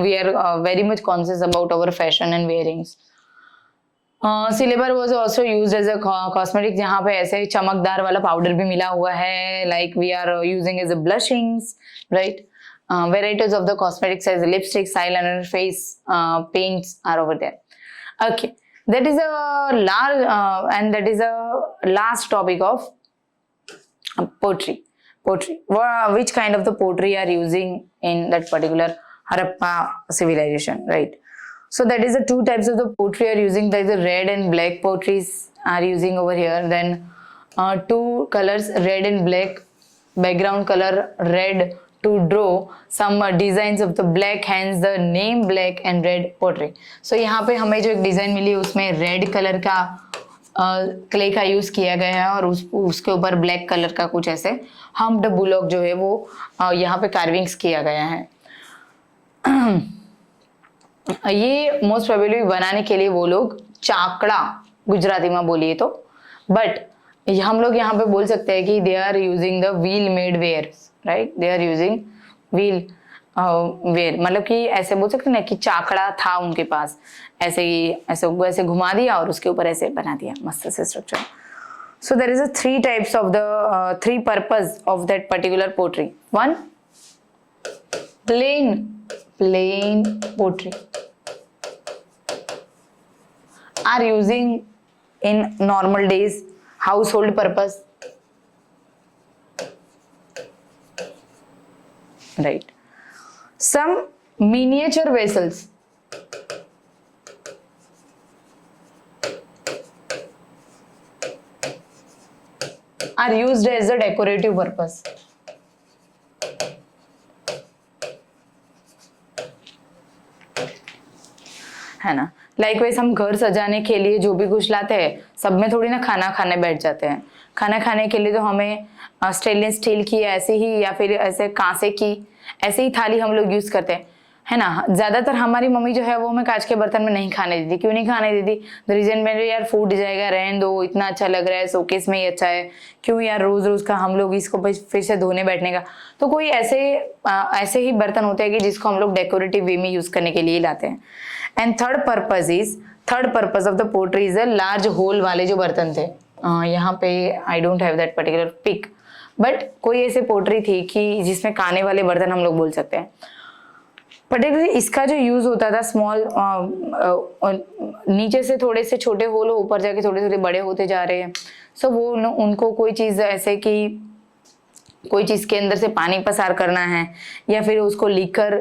we are very much conscious about our fashion and wearings. Silver was also used as a cosmetic, जहाँ पे ऐसे चमकदार वाला पाउडर भी मिला हुआ है, like we are using as a blushings, right. Varieties of the cosmetics as lipsticks, eyeliner, face paints are over there. Okay, that is a large and that is a last topic of pottery. Which kind of the pottery are using in that particular Harappa civilization, right. So that is the two types of the pottery are using. There is the red and black potteries are using over here. Then two colors, red and black, background color red, to draw some designs of the black, hence the name black and red pottery. So यहाँ पे हमें जो एक design मिली उसमें red colour का clay का use किया गया है और उसके ऊपर ब्लैक कलर का कुछ ऐसे हम्प्ड बुलॉक जो है वो यहाँ पे कार्विंग्स किया गया है। ये मोस्ट प्रोबेबली बनाने के लिए वो लोग चाकड़ा गुजराती में बोलिए तो, बट हम लोग यहाँ पे बोल सकते हैं कि they are using the wheel made ware, right, they are using wheel ware, मतलब कि ऐसे बोल सकते हैं ना कि चाकड़ा था उनके पास, ऐसे ही ऐसे घुमा दिया और उसके ऊपर ऐसे बना दिया मस्त से structure. So there is a three types of the three purpose of that particular pottery. One, plain pottery are using in normal days household purpose, right. Some miniature vessels are used as a decorative purpose. है ना। Likewise हम घर सजाने के लिए जो भी कुछ लाते हैं, सब में थोड़ी ना खाना खाने बैठ जाते हैं। खाना खाने के लिए तो हमें स्टेनलेस स्टील की ऐसे ही या फिर ऐसे कांसे की ऐसे ही थाली हम लोग यूज करते हैं, है ना। ज्यादातर हमारी मम्मी जो है वो हमें कांच के बर्तन में नहीं खाने देती। क्यों नहीं खाने देती? द रीजन में यार फूट जाएगा, रहने दो, इतना अच्छा लग रहा है, शोकेस में ही अच्छा है, क्यों यार रोज रोज का हम लोग इसको फिर से धोने बैठने का। तो कोई ऐसे ही बर्तन होते हैं कि जिसको हम लोग डेकोरेटिव वे में यूज करने के लिए लाते हैं। And third purpose of the pottery is a large hole वाले जो बर्तन थे। यहाँ पे I don't have that particular pic, but कोई ऐसे पोट्री थी कि जिसमें खाने वाले बर्तन हम लोग बोल सकते हैं। पर्टिकुलरली इसका जो यूज होता था स्मॉल, नीचे से थोड़े से छोटे होल, ऊपर जाके थोड़े थोड़े बड़े होते जा रहे हैं। सो वो उनको कोई चीज ऐसे कि कोई चीज के अंदर से पानी पसार करना है या फिर उसको लीकर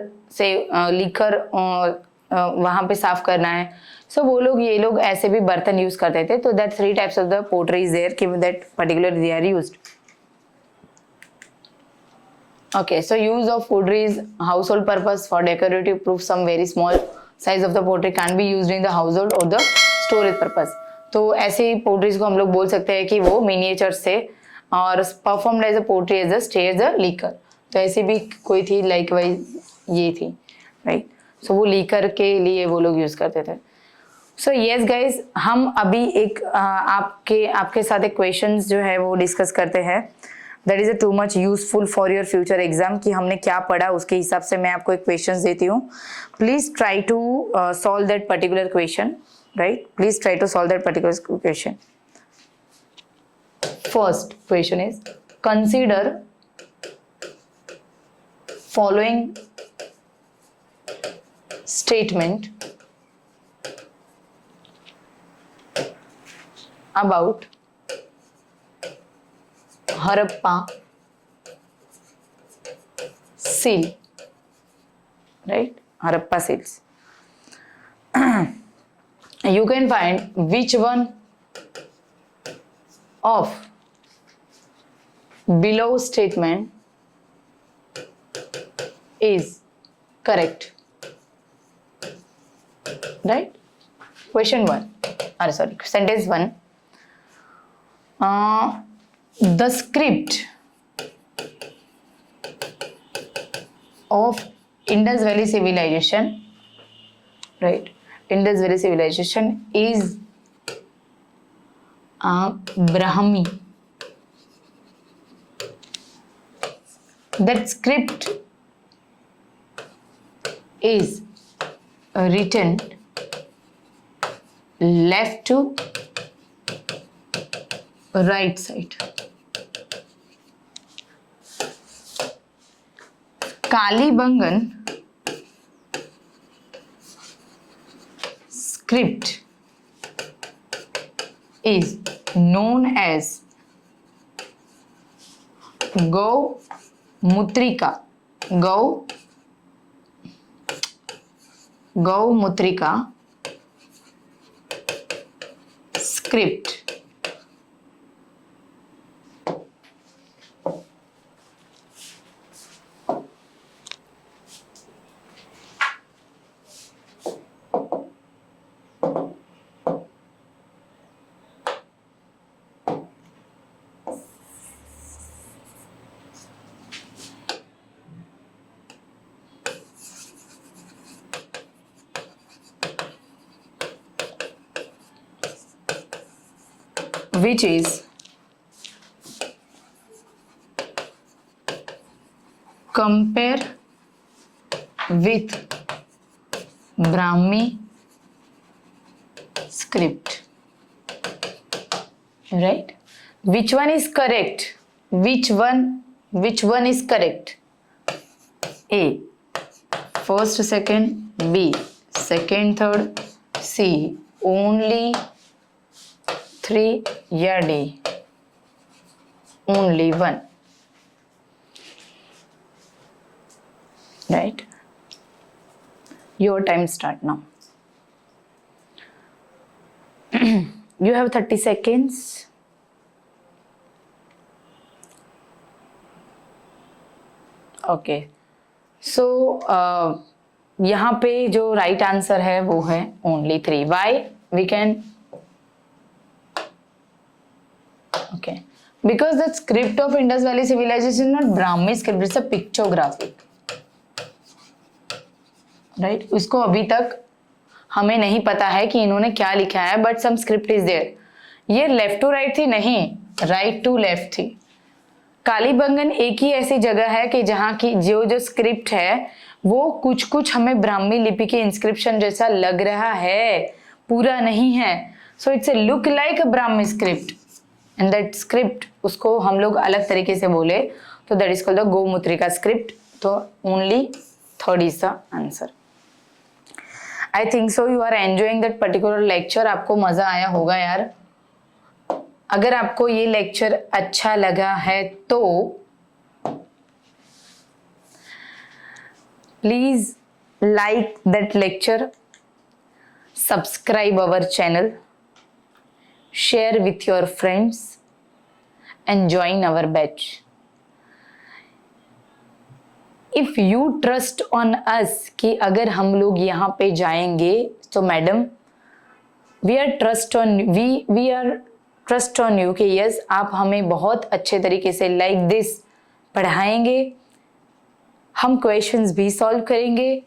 वहां पे साफ करना है। सो ये लोग ऐसे भी बर्तन यूज करते थे। तो that 3 types of the pottery is there कि that particular they are used. Okay, so use of pottery is household purpose for decorative proof. Some very small size of the pottery can be used in the household or the storage purpose. तो ऐसे potteries को हम लोग बोल सकते हैं कि वो मिनिएचर से और performed as a pottery as a stay as a liquor. तो ऐसी भी कोई थी लाइक वाइज ये थी, राइट। सो वो लीकर के लिए वो लोग यूज करते थे। सो यस गाइज, हम अभी एक आपके साथ एक क्वेश्चंस जो है वो डिस्कस करते हैं। That is too much useful for your future exam कि हमने क्या पढ़ा उसके हिसाब से मैं आपको एक क्वेश्चन देती हूँ। Please try to solve that particular question, right. Please try to solve that particular question. First question is consider following statement about Harappa seal, right? Harappa seals. You can find which one of below statement is correct, right? Question 1, sentence 1. The script of Indus Valley civilization, right? Indus Valley civilization is Brahmi. That script is written left to right side. Kalibangan script is known as Gaumutrika. Gaumutrika script. Which is compare with Brahmi script, right? Which one is correct? Which one is correct? A first, second, B second, third, C only 3, या D only 1, right? Your time start now. You have 30 seconds. Okay, so यहाँ पे जो right answer है वो है only 3. Why we can, okay, because the script of Indus valley civilisation not Brahmi script, it's a pictography, right. उसको अभी तक हमें नहीं पता है कि इन्होंने क्या लिखा है, but some script is there. ये लेफ्ट टू राइट थी नहीं, राइट टू लेफ्ट थी. कालीबंगन एक ही ऐसी जगह है कि जहाँ की जो स्क्रिप्ट है वो कुछ कुछ हमें ब्राह्मी लिपि के इंस्क्रिप्शन जैसा लग रहा है, पूरा नहीं है. So it's a look like a Brahmi script and that script, उसको हम लोग अलग तरीके से बोले तो that is called the Gomutrika script. तो only third is the answer. I think so you are enjoying that particular lecture. आपको मजा आया होगा यार. अगर आपको ये लेक्चर अच्छा लगा है तो please like that lecture, subscribe our channel, share with your friends and join our batch. If you trust on us कि अगर हम लोग यहाँ पे जाएंगे तो madam we are trust on you कि यस आप हमें बहुत अच्छे तरीके से लाइक दिस पढ़ाएंगे. हम क्वेश्चंस भी सॉल्व करेंगे.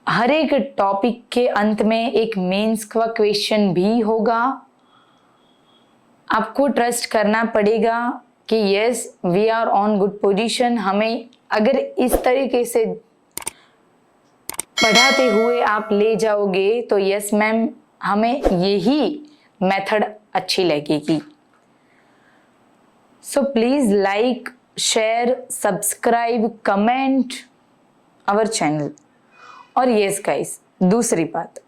हर एक टॉपिक के अंत में एक मेंस का क्वेश्चन भी होगा. आपको ट्रस्ट करना पड़ेगा कि yes we are on good position. हमें अगर इस तरीके से पढ़ाते हुए आप ले जाओगे तो यस मैम हमें यही मेथड अच्छी लगेगी. So please like, share, subscribe, comment our channel. और यस गाइस, दूसरी बात,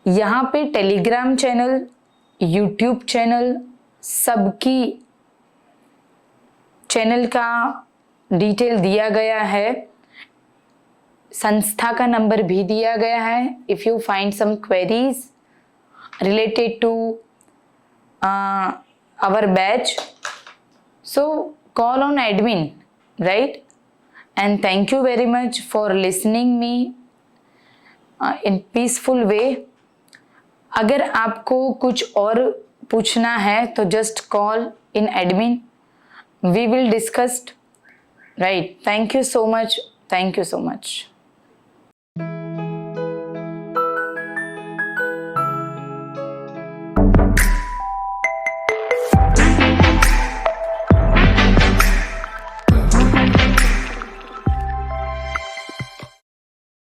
यहाँ पे टेलीग्राम चैनल, यूट्यूब चैनल, सबकी चैनल का डिटेल दिया गया है. संस्था का नंबर भी दिया गया है. If you find some queries related to our batch, so call on admin, right? And thank you very much for listening me in peaceful way. अगर आपको कुछ और पूछना है तो just call in admin, we will discuss, right? Thank you so much.